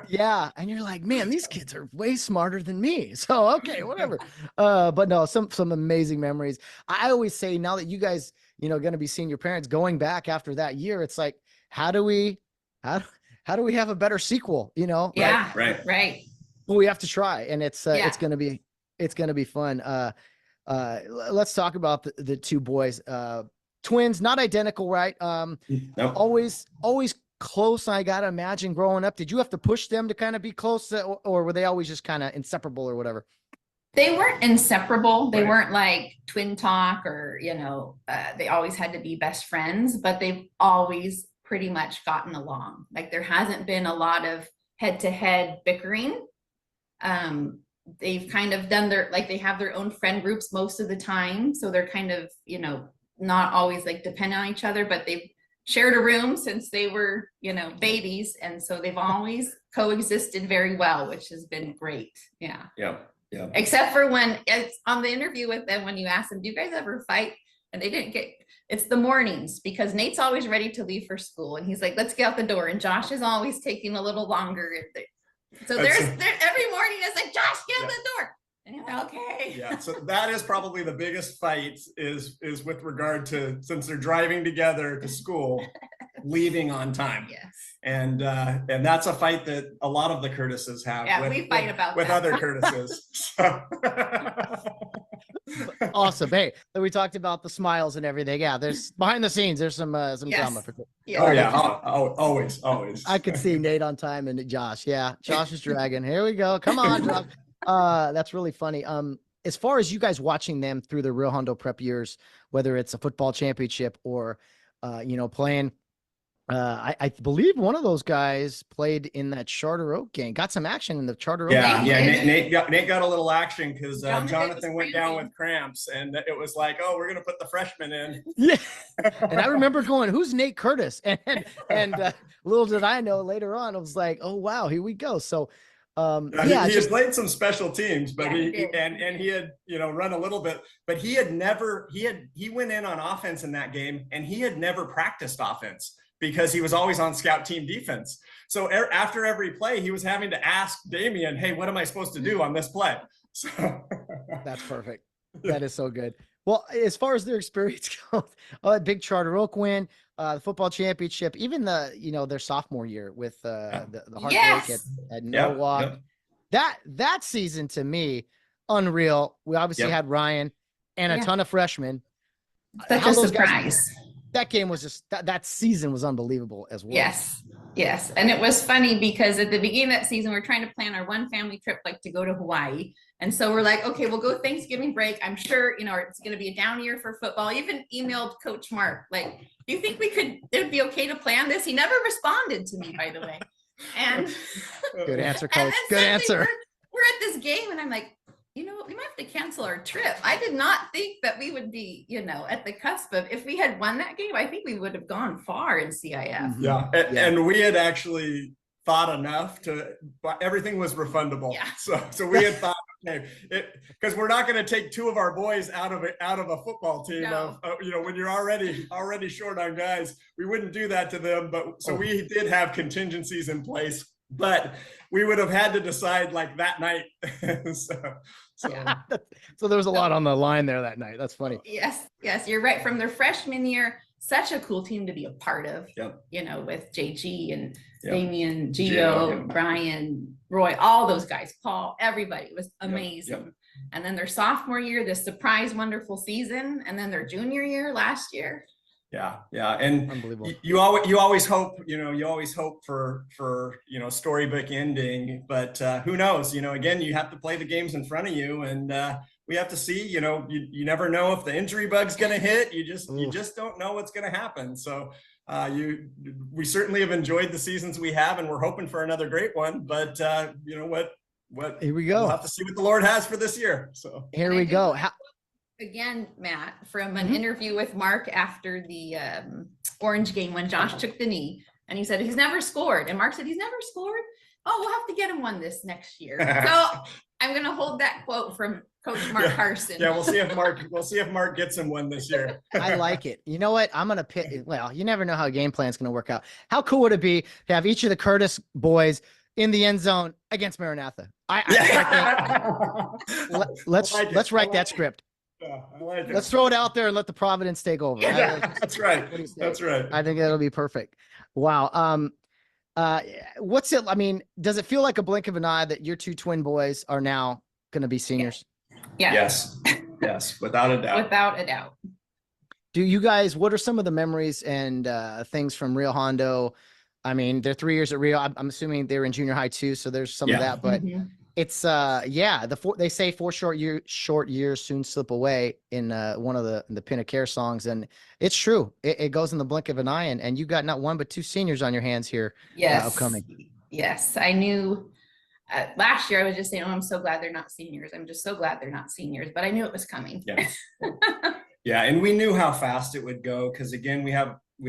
Speaker 2: Yeah, and you're like, man, these kids are way smarter than me. So okay, whatever. But no, some amazing memories. I always say now that you guys, going to be seeing your parents going back after that year, it's like, how do we have a better sequel?
Speaker 5: Yeah, right.
Speaker 2: Well, we have to try, and it's gonna be fun. Let's talk about the two boys. Twins, not identical, right?
Speaker 6: No.
Speaker 2: Always close. I gotta imagine growing up. Did you have to push them to kind of be close, or were they always just kind of inseparable or whatever?
Speaker 5: They weren't inseparable. They weren't like twin talk or, they always had to be best friends, but they've always pretty much gotten along. Like there hasn't been a lot of head-to-head bickering. They've kind of done they have their own friend groups most of the time. So they're kind of, not always like dependent on each other, but they've shared a room since they were, babies. And so they've always coexisted very well, which has been great. Yeah.
Speaker 6: Yeah.
Speaker 5: Except for when it's on the interview with them, when you ask them, do you guys ever fight? And they didn't it's the mornings because Nate's always ready to leave for school. And he's like, let's get out the door. And Josh is always taking a little longer. So there's every morning it's like, Josh, get out the door. And you're like, okay.
Speaker 6: Yeah. So that is probably the biggest fight is with regard to, since they're driving together to school, leaving on time.
Speaker 5: Yes.
Speaker 6: And that's a fight that a lot of the Curtises have.
Speaker 5: Yeah, we fight about
Speaker 6: with
Speaker 5: that.
Speaker 6: other Curtises.
Speaker 2: Awesome. Hey, we talked about the smiles and everything. Yeah, there's behind the scenes. There's some drama for sure.
Speaker 5: Yeah.
Speaker 6: Oh yeah, always.
Speaker 2: I could see Nate on time and Josh. Yeah, Josh is dragging. Here we go. Come on, Josh. That's really funny. As far as you guys watching them through the Rio Hondo Prep years, whether it's a football championship or playing I believe one of those guys played in that Charter Oak game, got some action in the Charter Oak
Speaker 6: Yeah,
Speaker 2: game.
Speaker 6: yeah. Nate got a little action because
Speaker 5: Jonathan
Speaker 6: Jonathan went down with cramps, and it was like, oh, we're gonna put the freshman in.
Speaker 2: Yeah. And I remember going, who's Nate Curtis? And little did I know later on, I was like, oh wow, here we go. So
Speaker 6: he had played some special teams, but he had, you know, run a little bit, but he went in on offense in that game, and he had never practiced offense because he was always on scout team defense. So after every play, he was having to ask Damian, hey, what am I supposed to do on this play? So
Speaker 2: that's perfect. That is so good. Well, as far as their experience goes, that big Charter Oak win, the football championship, even their sophomore year with the heartbreak at Norwalk. That season to me, unreal. We obviously had Ryan and a ton of freshmen.
Speaker 5: Such a surprise.
Speaker 2: That game was just that season was unbelievable as well.
Speaker 5: Yes. And it was funny because at the beginning of that season, we're trying to plan our one family trip, like to go to Hawaii. And so we're like, okay, we'll go Thanksgiving break. I'm sure, it's going to be a down year for football. Even emailed Coach Mark, like, do you think it'd be okay to plan this? He never responded to me, by the way. And
Speaker 2: good answer, Coach. Good answer.
Speaker 5: We're at this game and I'm like, we might have to cancel our trip. I did not think that we would be, at the cusp of, if we had won that game, I think we would have gone far in CIF.
Speaker 6: Yeah. And we had actually thought enough but everything was refundable.
Speaker 5: Yeah.
Speaker 6: So we had thought, okay, because we're not going to take two of our boys out of a football team.
Speaker 5: No.
Speaker 6: When you're already short on guys, we wouldn't do that to them. But so we did have contingencies in place, but we would have had to decide like that night.
Speaker 2: So there was a lot on the line there that night. That's funny.
Speaker 5: Yes, you're right. From their freshman year, such a cool team to be a part of.
Speaker 6: Yep.
Speaker 5: With JG and Damian, Gio, Brian, Roy, all those guys, Paul, everybody. It was amazing. Yep. And then their sophomore year, this surprise, wonderful season, and then their junior year last year.
Speaker 6: Yeah. And
Speaker 2: unbelievable.
Speaker 6: You always hope, for storybook ending, but who knows? Again, you have to play the games in front of you, and we have to see. You never know if the injury bug's going to hit. You just don't know what's going to happen. So we certainly have enjoyed the seasons we have, and we're hoping for another great one. But you know what?
Speaker 2: Here we go.
Speaker 6: We'll have to see what the Lord has for this year. So
Speaker 2: here we go.
Speaker 5: Again, Matt, from an interview with Mark after the Orange game when Josh took the knee, and he said he's never scored, and Mark said he's never scored. Oh, we'll have to get him one this next year. So I'm going to hold that quote from Coach Mark Carson.
Speaker 6: Yeah, we'll see if Mark gets him one this year.
Speaker 2: I like it. You know what? I'm going to pick. Well, you never know how a game plan is going to work out. How cool would it be to have each of the Curtis boys in the end zone against Maranatha? Let's write that script.
Speaker 6: Yeah, I like it.
Speaker 2: Let's throw it out there and let the Providence take over.
Speaker 6: Yeah, that's right. That's right.
Speaker 2: I think that'll be perfect. Wow. What's it? I mean, does it feel like a blink of an eye that your two twin boys are now going to be seniors?
Speaker 5: Yeah.
Speaker 6: Yes, without a doubt.
Speaker 5: Without a doubt.
Speaker 2: Do you guys? What are some of the memories and things from Rio Hondo? I mean, they're 3 years at Rio. I'm assuming they're in junior high too, so there's some of that. But it's they say 4 short years soon slip away in one of the Pin of Care songs, and it's true. It goes in the blink of an eye, and you got not one but 2 seniors on your hands here. Upcoming.
Speaker 5: Yes, I knew. Last year I was just saying, I'm so glad they're not seniors. I'm just so glad they're not seniors, but I knew it was coming.
Speaker 6: Yeah, and we knew how fast it would go because again, we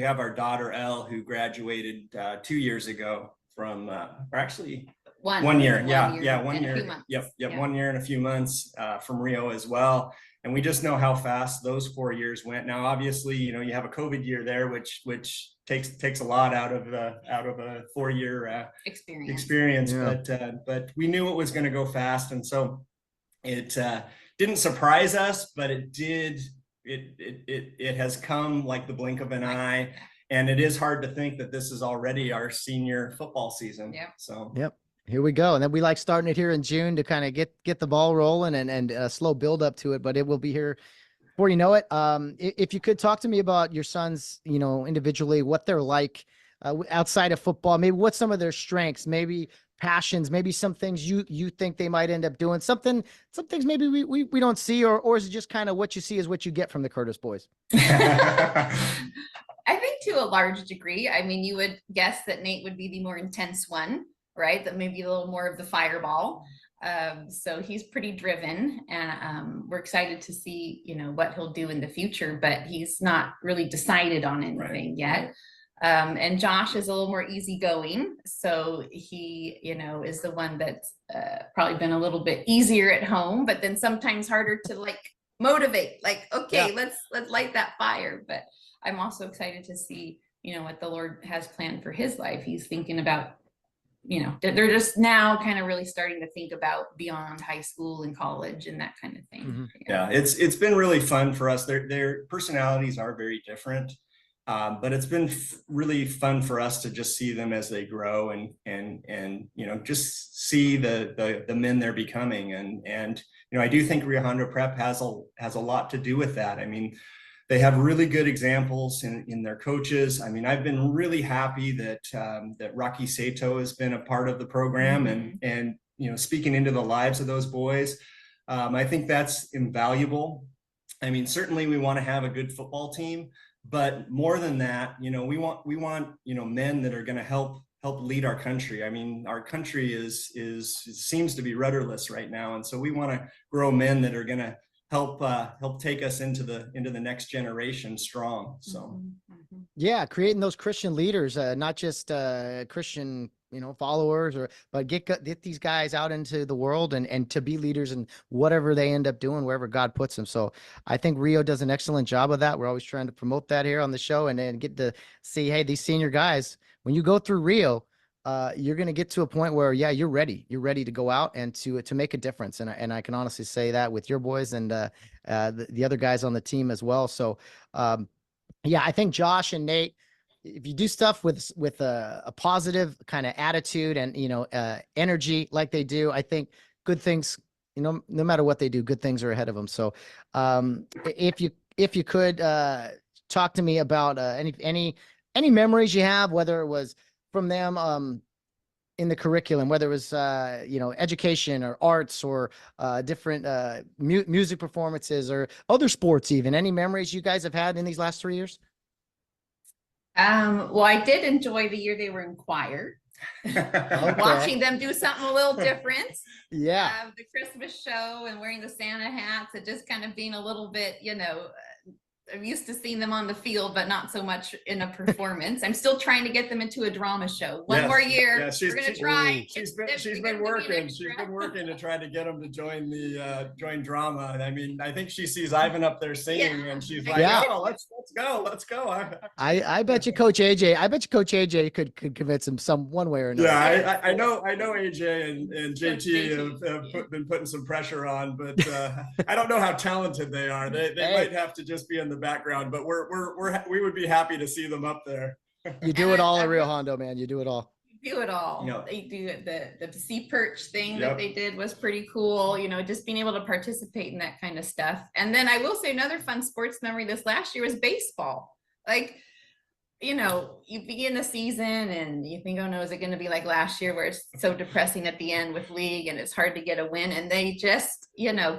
Speaker 6: have our daughter Elle who graduated 2 years ago from, or actually. One year. 1 year. Yep. 1 year and a few months from Rio as well. And we just know how fast those 4 years went. Now, obviously, you have a COVID year there, which takes a lot out of a 4 year experience. Yeah. But we knew it was going to go fast, and so it didn't surprise us, but it did. It has come like the blink of an eye, and it is hard to think that this is already our senior football season.
Speaker 5: Yeah.
Speaker 6: So.
Speaker 2: Yep. Here we go. And then we like starting it here in June to kind of get the ball rolling and a slow build up to it, but it will be here before you know it. If you could talk to me about your sons, individually, what they're like outside of football, maybe what's some of their strengths, maybe passions, maybe some things you think they might end up doing, some things maybe we don't see, or is it just kind of what you see is what you get from the Curtis boys?
Speaker 5: I think to a large degree. I mean, you would guess that Nate would be the more intense one, right? That maybe a little more of the fireball. So he's pretty driven, and we're excited to see, what he'll do in the future, but he's not really decided on anything yet. And Josh is a little more easygoing. So he, is the one that's probably been a little bit easier at home, but then sometimes harder to like motivate, like, okay, let's light that fire. But I'm also excited to see, what the Lord has planned for his life. He's thinking about, they're just now kind of really starting to think about beyond high school and college and that kind of thing.
Speaker 2: Mm-hmm.
Speaker 6: Yeah, it's been really fun for us. Their personalities are very different. But it's been really fun for us to just see them as they grow and just see the men they're becoming. And I do think Rio Hondo Prep has a lot to do with that. I mean, they have really good examples in their coaches. I mean, I've been really happy that Rocky Sato has been a part of the program and speaking into the lives of those boys. I think that's invaluable. I mean, certainly we want to have a good football team, but more than that, we want men that are going to help lead our country. I mean, our country seems to be rudderless right now, and so we want to grow men that are going to help take us into the next generation strong. So
Speaker 2: yeah, creating those Christian leaders, not just Christian followers, but get these guys out into the world and to be leaders in whatever they end up doing, wherever God puts them. So I think Rio does an excellent job of that. We're always trying to promote that here on the show, and then get to see, hey, these senior guys, when you go through Rio, you're going to get to a point where, you're ready to go out and to make a difference. And I can honestly say that with your boys and the other guys on the team as well. So I think Josh and Nate, if you do stuff with a positive kind of attitude and, energy like they do, I think good things, no matter what they do, good things are ahead of them. So if you could talk to me about any memories you have, whether it was from them in the curriculum, whether it was, education or arts or different music performances or other sports, even any memories you guys have had in these last 3 years?
Speaker 5: Well, I did enjoy the year they were in choir. Watching them do something a little different.
Speaker 2: Yeah.
Speaker 5: The Christmas show and wearing the Santa hats and just kind of being a little bit, I'm used to seeing them on the field, but not so much in a performance. I'm still trying to get them into a drama show. One more year.
Speaker 6: Yeah,
Speaker 5: we're going to try.
Speaker 6: She's been working. She's been working to try to get them to join drama. I mean, I think she sees Ivan up there singing, and she's like, "Oh, let's go."
Speaker 2: I bet you Coach AJ could convince him one way or another.
Speaker 6: Yeah, I know AJ and JT have been putting some pressure on, but I don't know how talented they are. They might have to just be in the background, but we would be happy to see them up there.
Speaker 2: You do it all at Rio Hondo, man. You do it all.
Speaker 5: Do it all.
Speaker 6: Yep.
Speaker 5: They do the sea perch thing that they did was pretty cool. Just being able to participate in that kind of stuff. And then I will say another fun sports memory this last year was baseball. Like, you begin the season and you think, oh no, is it going to be like last year where it's so depressing at the end with league and it's hard to get a win? And they just,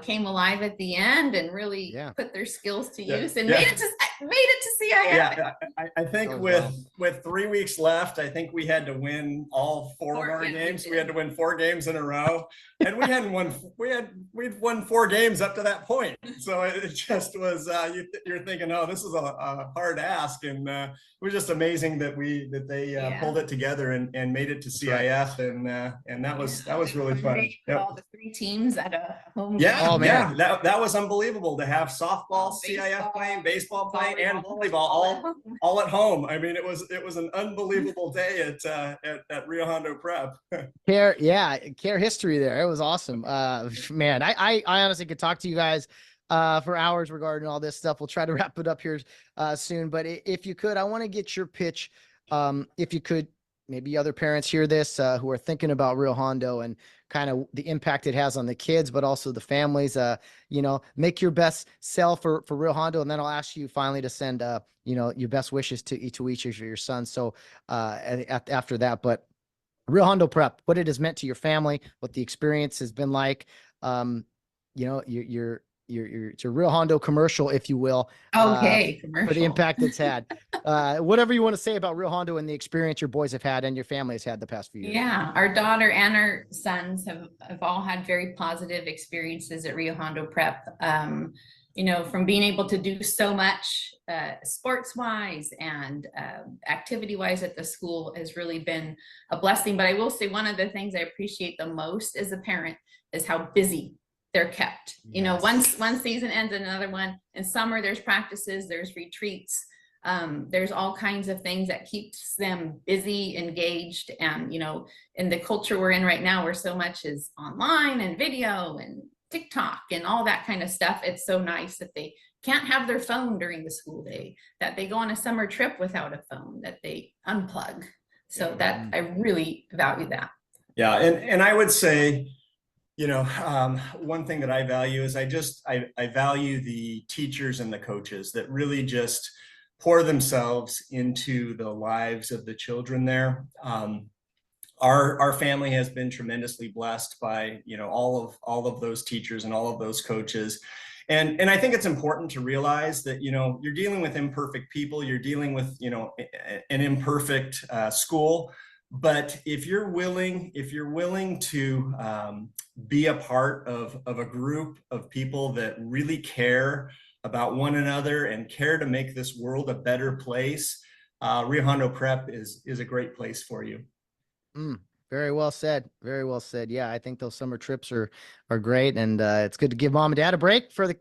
Speaker 5: came alive at the end and really put their skills to use and made it to CIF.
Speaker 6: Yeah, I think with 3 weeks left, I think we had to win all four of our games. We had to win 4 games in a row, and we hadn't won. We'd won 4 games up to that point. So it just was. You're thinking, oh, this is a hard ask, and it was just amazing that they pulled it together and made it to CIF, and that was really fun.
Speaker 5: All the 3 teams at a home.
Speaker 6: Yeah,
Speaker 2: oh man,
Speaker 6: that was unbeliable to have softball, CIF playing, baseball playing, and volleyball all at home. I mean, it was an unbelievable day at Rio Hondo Prep.
Speaker 2: Care history there. It was awesome. Man, I honestly could talk to you guys for hours regarding all this stuff. We'll try to wrap it up here soon, but if you could, I want to get your pitch. If you could, maybe other parents hear this who are thinking about Rio Hondo and kind of the impact it has on the kids, but also the families. Make your best sell for Rio Hondo, and then I'll ask you finally to send your best wishes to each of your sons. So after that, but Rio Hondo Prep, what it has meant to your family, what the experience has been like. Your it's a Rio Hondo commercial, if you will.
Speaker 5: Okay,
Speaker 2: For
Speaker 5: commercial.
Speaker 2: the impact it's had. Whatever you want to say about Rio Hondo and the experience your boys have had and your family has had the past few years.
Speaker 5: Yeah, our daughter and our sons have all had very positive experiences at Rio Hondo Prep. You know, from being able to do so much sports wise and activity wise at the school has really been a blessing. But I will say one of the things I appreciate the most as a parent is how busy they're kept. You know, once one season ends, another one. In summer, there's practices, there's retreats. There's all kinds of things that keeps them busy, engaged, and you know, in the culture we're in right now, where so much is online and video and TikTok and all that kind of stuff, it's so nice that they can't have their phone during the school day, that they go on a summer trip without a phone, that they unplug. So that I really value that.
Speaker 6: Yeah, and I would say, you know, one thing that I value is I value the teachers and the coaches that really just pour themselves into the lives of the children there. Our family has been tremendously blessed by, you know, all of those teachers and all of those coaches. And I think it's important to realize that, you know, you're dealing with imperfect people, you're dealing with, you know, an imperfect school. But if you're willing to be a part of a group of people that really care about one another and care to make this world a better place, Rio Hondo Prep is a great place for you.
Speaker 2: Very well said. Very well said. Yeah, I think those summer trips are great, and it's good to give mom and dad a break for the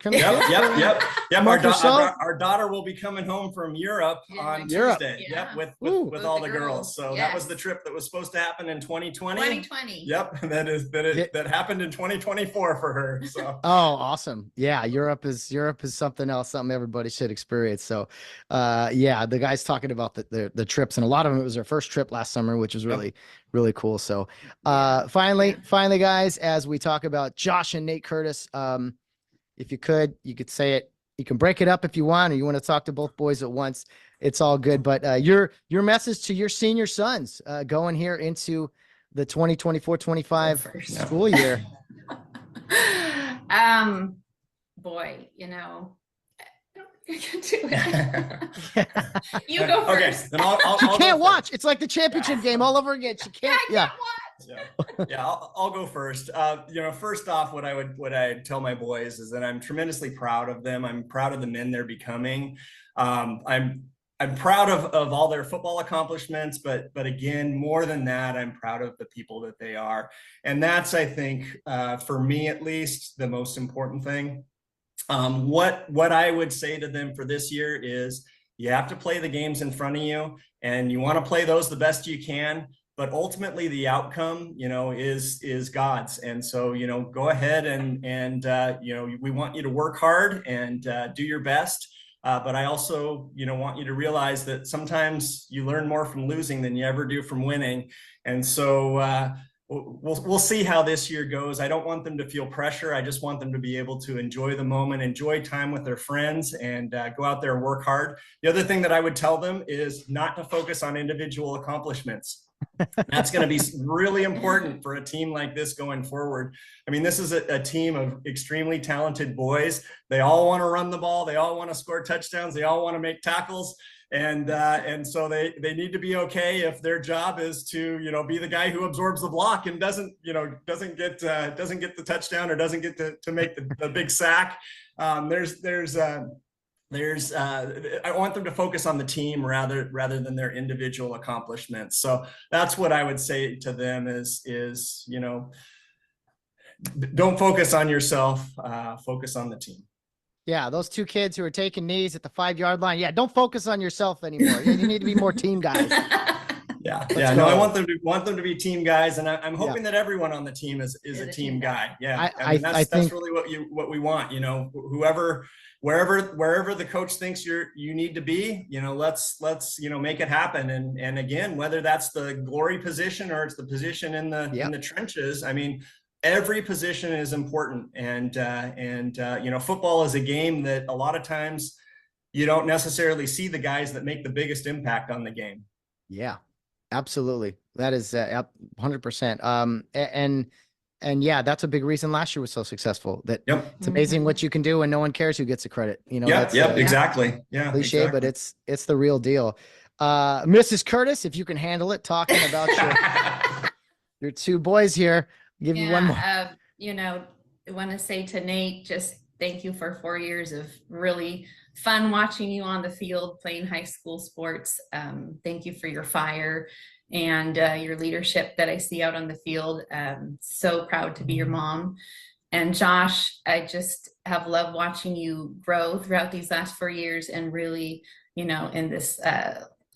Speaker 6: Yep.
Speaker 2: So.
Speaker 6: Our daughter will be coming home from Europe on Tuesday.
Speaker 5: Yeah.
Speaker 6: Yep, with all the girls. So that was the trip that was supposed to happen in 2020.
Speaker 5: 2020.
Speaker 6: Yep, that happened in 2024 for her. So
Speaker 2: oh, awesome. Yeah, Europe is something else, something everybody should experience. So yeah, the guys talking about the trips, and a lot of them, it was their first trip last summer, which was really cool. So finally guys, as we talk about Josh and Nate Curtis, if you could say it. You can break it up if you want, or you want to talk to both boys at once. It's all good. But your message to your senior sons going here into the 2024-25 school year.
Speaker 5: Boy, you know, I can do it. You go first.
Speaker 6: Okay, then I'll
Speaker 2: she can't watch. It's like the championship game all over again. She can't.
Speaker 5: I can't watch.
Speaker 6: I'll go first. You know, first off, what I tell my boys is that I'm tremendously proud of them. I'm proud of the men they're becoming. I'm proud of all their football accomplishments, but again, more than that, I'm proud of the people that they are. And that's, I think, for me at least, the most important thing. What I would say to them for this year is you have to play the games in front of you, and you want to play those the best you can. But ultimately, the outcome, you know, is God's. And so, you know, go ahead and you know, we want you to work hard and do your best. But I also, you know, want you to realize that sometimes you learn more from losing than you ever do from winning. And so we'll see how this year goes. I don't want them to feel pressure. I just want them to be able to enjoy the moment, enjoy time with their friends, and go out there and work hard. The other thing that I would tell them is not to focus on individual accomplishments. That's going to be really important for a team like this going forward. I mean, this is a team of extremely talented boys. They all want to run the ball. They all want to score touchdowns. They all want to make tackles. And so they need to be okay if their job is to, you know, be the guy who absorbs the block and doesn't get the touchdown or doesn't get to make the big sack. I want them to focus on the team rather than their individual accomplishments. So that's what I would say to them is, you know, don't focus on yourself, focus on the team.
Speaker 2: Yeah, those two kids who are taking knees at the 5-yard line. Yeah, don't focus on yourself anymore. You need to be more team guys.
Speaker 6: No, I want them to be team guys, and I'm hoping that everyone on the team is a team guy. Yeah, that's really what we want. You know, wherever the coach thinks you need to be, you know, let's you know, make it happen. And again, whether that's the glory position or it's the position in the trenches, I mean, every position is important. And you know, football is a game that a lot of times you don't necessarily see the guys that make the biggest impact on the game.
Speaker 2: Yeah. Absolutely. That is 100%. And And yeah, that's a big reason last year was so successful. That
Speaker 6: Yep.
Speaker 2: it's amazing what you can do and no one cares who gets the credit. You know,
Speaker 6: Yep.
Speaker 2: that's
Speaker 6: Yep. Exactly. Yeah.
Speaker 2: cliche,
Speaker 6: Exactly.
Speaker 2: but it's the real deal. Mrs. Curtis, if you can handle it, talking about your two boys here, give you one more.
Speaker 5: You know, I want to say to Nate, just thank you for 4 years of really fun watching you on the field playing high school sports. Thank you for your fire and your leadership that I see out on the field. So proud to be your mom. And Josh, I just have loved watching you grow throughout these last 4 years and really, you know, in this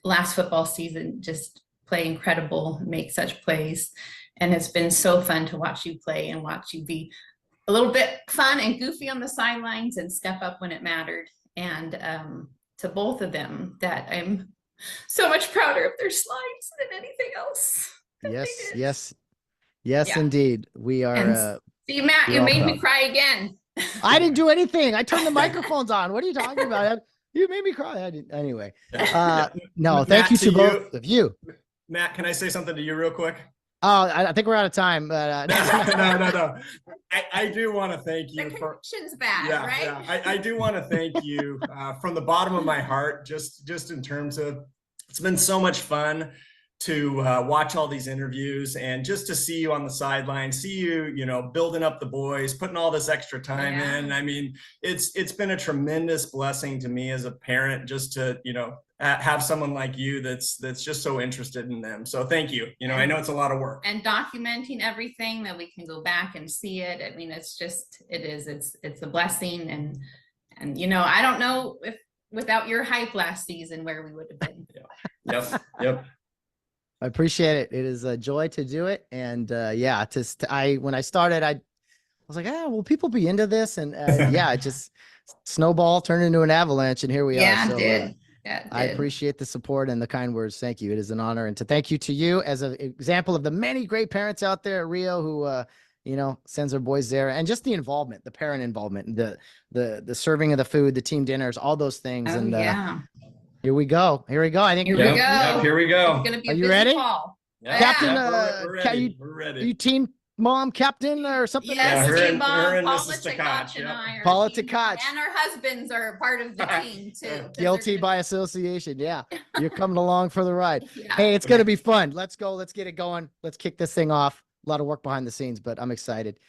Speaker 5: last football season, just play incredible, make such plays. And it's been so fun to watch you play and watch you be a little bit fun and goofy on the sidelines and step up when it mattered. And to both of them, that I'm so much prouder of their slides than anything else.
Speaker 2: Yes, indeed. We are.
Speaker 5: And see, Matt, you made me cry again.
Speaker 2: I didn't do anything. I turned the microphones on. What are you talking about? You made me cry. I didn't. Anyway. No, thank you to both of you.
Speaker 6: Matt, can I say something to you real quick?
Speaker 2: Oh, I think we're out of time. But
Speaker 6: no. I do want to thank you.
Speaker 5: The connection's bad,
Speaker 6: yeah,
Speaker 5: right?
Speaker 6: Yeah. I do want to thank you from the bottom of my heart, just in terms of, it's been so much fun to watch all these interviews and just to see you on the sideline, see you, you know, building up the boys, putting all this extra time in. I mean, it's been a tremendous blessing to me as a parent, just to, you know, have someone like you that's just so interested in them. So thank you. You know, I know it's a lot of work.
Speaker 5: And documenting everything that we can go back and see it. I mean, it's a blessing. And you know, I don't know if without your hype last season where we would have been.
Speaker 6: Yep.
Speaker 2: I appreciate it. It is a joy to do it. And when I started, I was like, will people be into this? And it just snowball turned into an avalanche, and here we are. So, it did. I appreciate the support and the kind words. Thank you. It is an honor. And to thank you to you as an example of the many great parents out there at Rio who, you know, sends their boys there, and just the involvement, the parent involvement, the serving of the food, the team dinners, all those things. Here we go. I think
Speaker 6: here we go.
Speaker 5: It's gonna be
Speaker 2: Are you ready? Captain,
Speaker 6: we're ready. We're ready.
Speaker 2: Are you team mom captain or something?
Speaker 5: Yes, team mom.
Speaker 6: her and
Speaker 5: Paula
Speaker 6: Mrs.
Speaker 5: Tkach and
Speaker 6: Tkach,
Speaker 5: I are
Speaker 2: Paula
Speaker 5: team,
Speaker 2: Tkach.
Speaker 5: and our husbands are part of the team too.
Speaker 2: Guilty by association. Yeah. You're coming along for the ride. Hey, it's going to be fun. Let's go. Let's get it going. Let's kick this thing off. A lot of work behind the scenes, but I'm excited.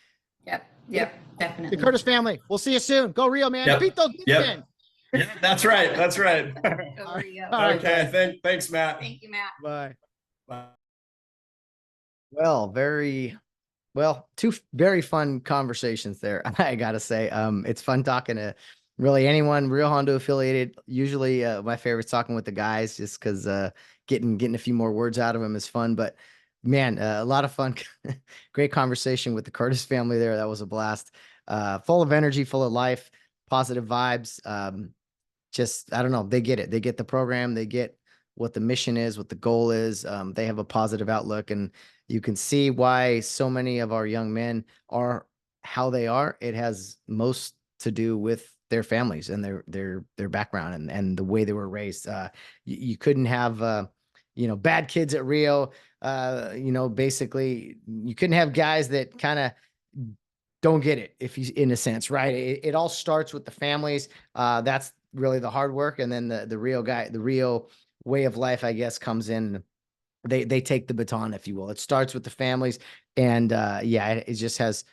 Speaker 5: Yep, definitely.
Speaker 2: The Curtis family. We'll see you soon. Go Rio, man. Beat those men.
Speaker 6: Yeah, that's right.
Speaker 5: Go Rio.
Speaker 6: Okay. Thanks, Matt.
Speaker 5: Thank you, Matt.
Speaker 6: Bye.
Speaker 2: Well, two very fun conversations there. I gotta say, it's fun talking to really anyone Rio Hondo affiliated. Usually, my favorite's talking with the guys, just because getting a few more words out of them is fun. But man, a lot of fun. Great conversation with the Curtis family there. That was a blast. Full of energy, full of life, positive vibes. Just, I don't know, they get it. They get the program. They get what the mission is, what the goal is. They have a positive outlook, and you can see why so many of our young men are how they are. It has most to do with their families and their background and the way they were raised. You couldn't have, bad kids at Rio. Basically you couldn't have guys that kind of don't get it, if you, in a sense, right? It all starts with the families. That's really the hard work. And then the Rio way of life, I guess, comes in. They take the baton, if you will. It starts with the families, and it just has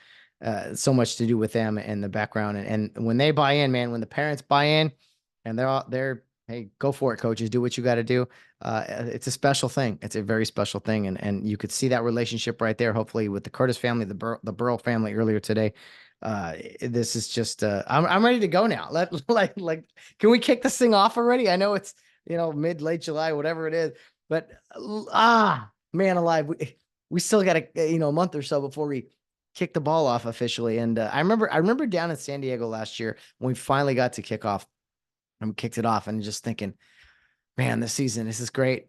Speaker 2: so much to do with them and the background. And when they buy in, man, when the parents buy in, and they're hey, go for it, coaches, do what you got to do. It's a special thing. It's a very special thing, and you could see that relationship right there. Hopefully, with the Curtis family, the Burl family earlier today. This is just I'm ready to go now. Can we kick this thing off already? I know it's late July, whatever it is. But man alive, we still got a month or so before we kick the ball off officially. And I remember down in San Diego last year when we finally got to kick off and we kicked it off, and just thinking, man, this is great.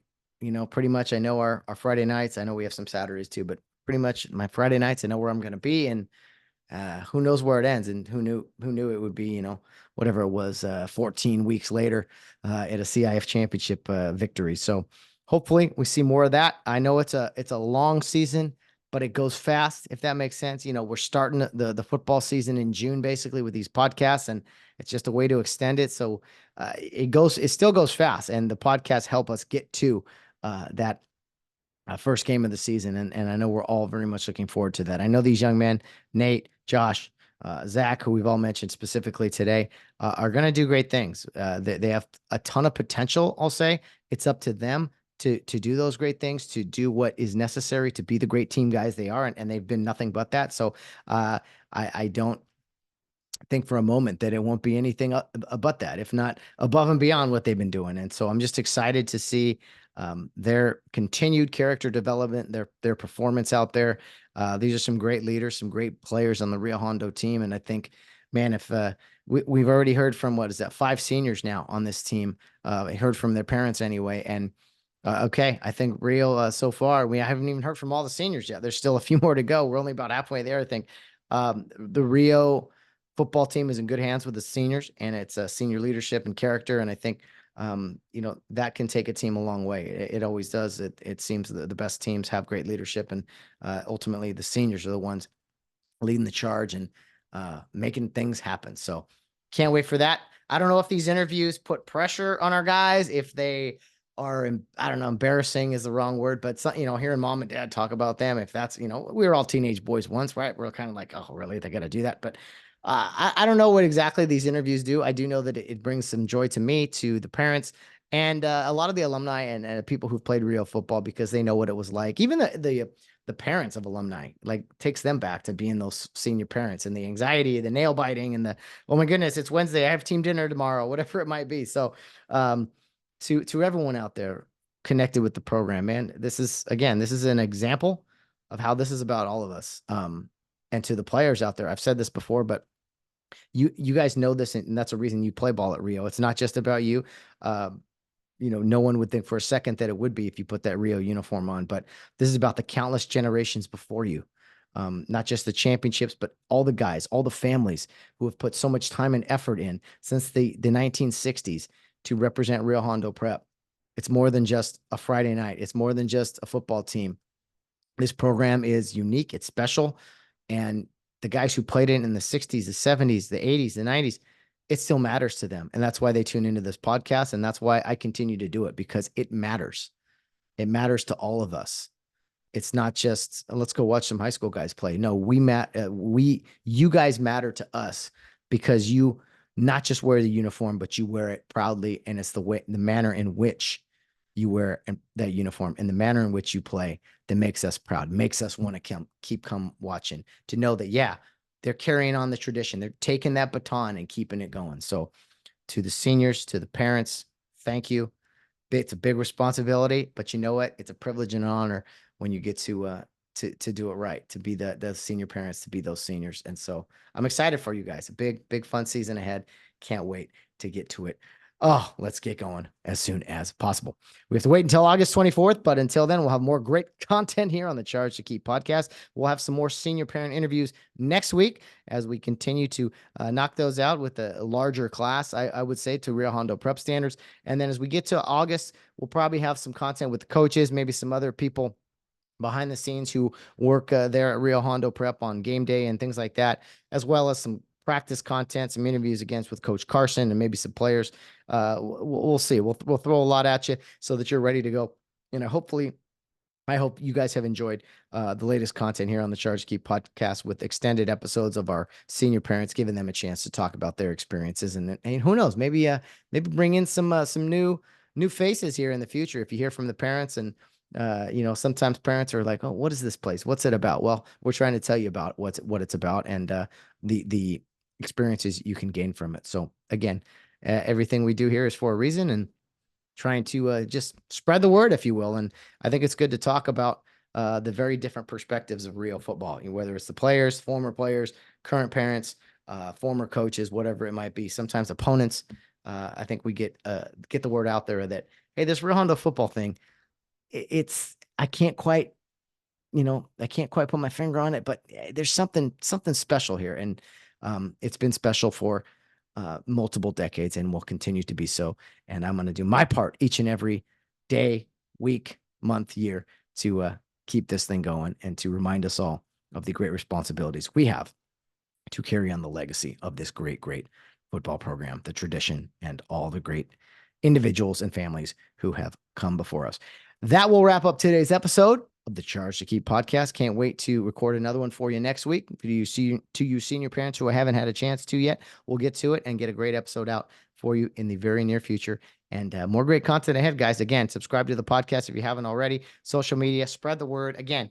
Speaker 2: Pretty much I know our Friday nights. I know we have some Saturdays too, but pretty much my Friday nights, I know where I'm going to be, and who knows where it ends, and who knew it would be, whatever it was, 14 weeks later at a CIF championship victory. So hopefully we see more of that. I know it's a long season. but it goes fast, if that makes sense. We're starting the football season in June, basically, with these podcasts, and it's just a way to extend it. So it still goes fast, and the podcasts help us get to that first game of the season. And I know we're all very much looking forward to that. I know these young men, Nate, Josh, Zach, who we've all mentioned specifically today, are going to do great things. They have a ton of potential. I'll say it's up to them to do those great things, to do what is necessary to be the great team guys they are. And they've been nothing but that. So I don't think for a moment that it won't be anything but that, if not above and beyond what they've been doing. And so I'm just excited to see their continued character development, their performance out there. These are some great leaders, some great players on the Rio Hondo team. And I think, man, if we've already heard from, 5 seniors now on this team. I heard from their parents anyway. And okay, I think Rio so far, I haven't even heard from all the seniors yet. There's still a few more to go. We're only about halfway there, I think. The Rio football team is in good hands with the seniors, and it's senior leadership and character. And I think, that can take a team a long way. It always does. It seems that the best teams have great leadership, and ultimately the seniors are the ones leading the charge and making things happen. So can't wait for that. I don't know if these interviews put pressure on our guys, if they are, I don't know, embarrassing is the wrong word, but hearing mom and dad talk about them, if that's, we were all teenage boys once, right? We're kind of like, oh, really? They got to do that. But I don't know what exactly these interviews do. I do know that it brings some joy to me, to the parents, and a lot of the alumni and people who've played Rio football, because they know what it was like. Even the parents of alumni, like, takes them back to being those senior parents, and the anxiety, the nail biting, and the, oh my goodness, it's Wednesday, I have team dinner tomorrow, whatever it might be. So to everyone out there connected with the program, man, this is an example of how this is about all of us. And to the players out there, I've said this before, but you guys know this, and that's a reason you play ball at Rio. It's not just about you. No one would think for a second that it would be if you put that Rio uniform on, but this is about the countless generations before you. Not just the championships, but all the guys, all the families who have put so much time and effort in since the 1960s to represent Rio Hondo Prep. It's more than just a Friday night. It's more than just a football team. This program is unique. It's special. And the guys who played it in the 60s, the 70s, the 80s, the 90s, it still matters to them. And that's why they tune into this podcast. And that's why I continue to do it, because it matters. It matters to all of us. It's not just, let's go watch some high school guys play. No, you guys matter to us, because you not just wear the uniform, but you wear it proudly. And it's the manner in which you wear that uniform and the manner in which you play that makes us proud, makes us want to keep watching, to know that, yeah, they're carrying on the tradition. They're taking that baton and keeping it going. So to the seniors, to the parents, thank you. It's a big responsibility, but you know what? It's a privilege and an honor when you get to do it right, to be the senior parents, to be those seniors. And so I'm excited for you guys. A big fun season ahead. Can't wait to get to it. Oh, let's get going as soon as possible. We have to wait until August 24th, but until then, we'll have more great content here on the Charge to Keep podcast. We'll have some more senior parent interviews next week as we continue to knock those out with a larger class, I would say, to Rio Hondo Prep standards. And then as we get to August, we'll probably have some content with the coaches, maybe some other people behind the scenes who work there at Rio Hondo Prep on game day and things like that, as well as some practice content, some interviews with Coach Carson, and maybe some players. We'll see. We'll throw a lot at you so that you're ready to go. And I hope you guys have enjoyed the latest content here on the Charge to Keep podcast, with extended episodes of our senior parents, giving them a chance to talk about their experiences. And who knows, maybe bring in some new faces here in the future. If you hear from the parents, and sometimes parents are like, oh, what is this place? What's it about? Well, we're trying to tell you about what it's about, and the experiences you can gain from it. So again, everything we do here is for a reason, and trying to just spread the word, if you will. And I think it's good to talk about the very different perspectives of Rio football, whether it's the players, former players, current parents, former coaches, whatever it might be, sometimes opponents. I think we get the word out there that, hey, this Rio Hondo football thing, I can't quite put my finger on it, but there's something special here. And it's been special for multiple decades, and will continue to be so. And I'm going to do my part each and every day, week, month, year to keep this thing going and to remind us all of the great responsibilities we have to carry on the legacy of this great, great football program, the tradition, and all the great individuals and families who have come before us. That will wrap up today's episode of the Charge to Keep podcast. Can't wait to record another one for you next week. To you senior parents who haven't had a chance to yet, we'll get to it and get a great episode out for you in the very near future. And more great content ahead, guys. Again, subscribe to the podcast if you haven't already. Social media, spread the word. Again,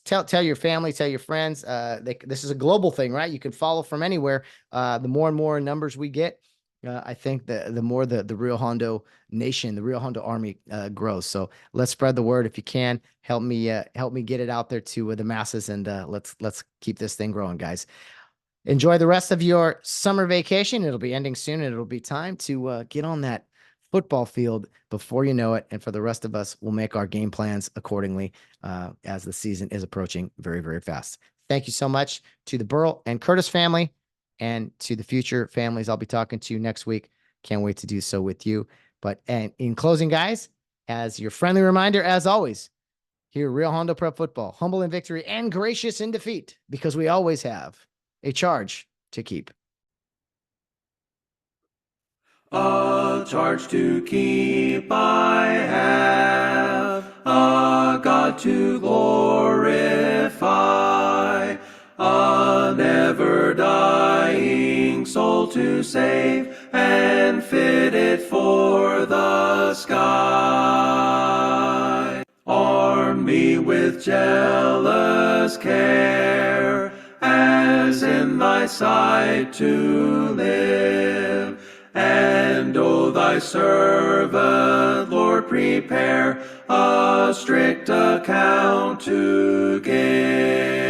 Speaker 2: tell your family, tell your friends. This is a global thing, right? You can follow from anywhere. The more and more numbers we get, I think the more the Rio Hondo nation, the Rio Hondo Army grows. So let's spread the word if you can. Help me get it out there to the masses, and let's keep this thing growing, guys. Enjoy the rest of your summer vacation. It'll be ending soon, and it'll be time to get on that football field before you know it. And for the rest of us, we'll make our game plans accordingly as the season is approaching very, very fast. Thank you so much to the Burl and Curtis family, and to the future families I'll be talking to next week. Can't wait to do so with you. And in closing, guys, as your friendly reminder, as always, here at Rio Hondo Prep Football, humble in victory and gracious in defeat, because we always have a charge to keep.
Speaker 7: A charge to keep I have, a God to glorify, a never-dying soul to save, and fit it for the sky. Arm me with jealous care, as in thy sight to live. And, O thy servant, Lord, prepare a strict account to give.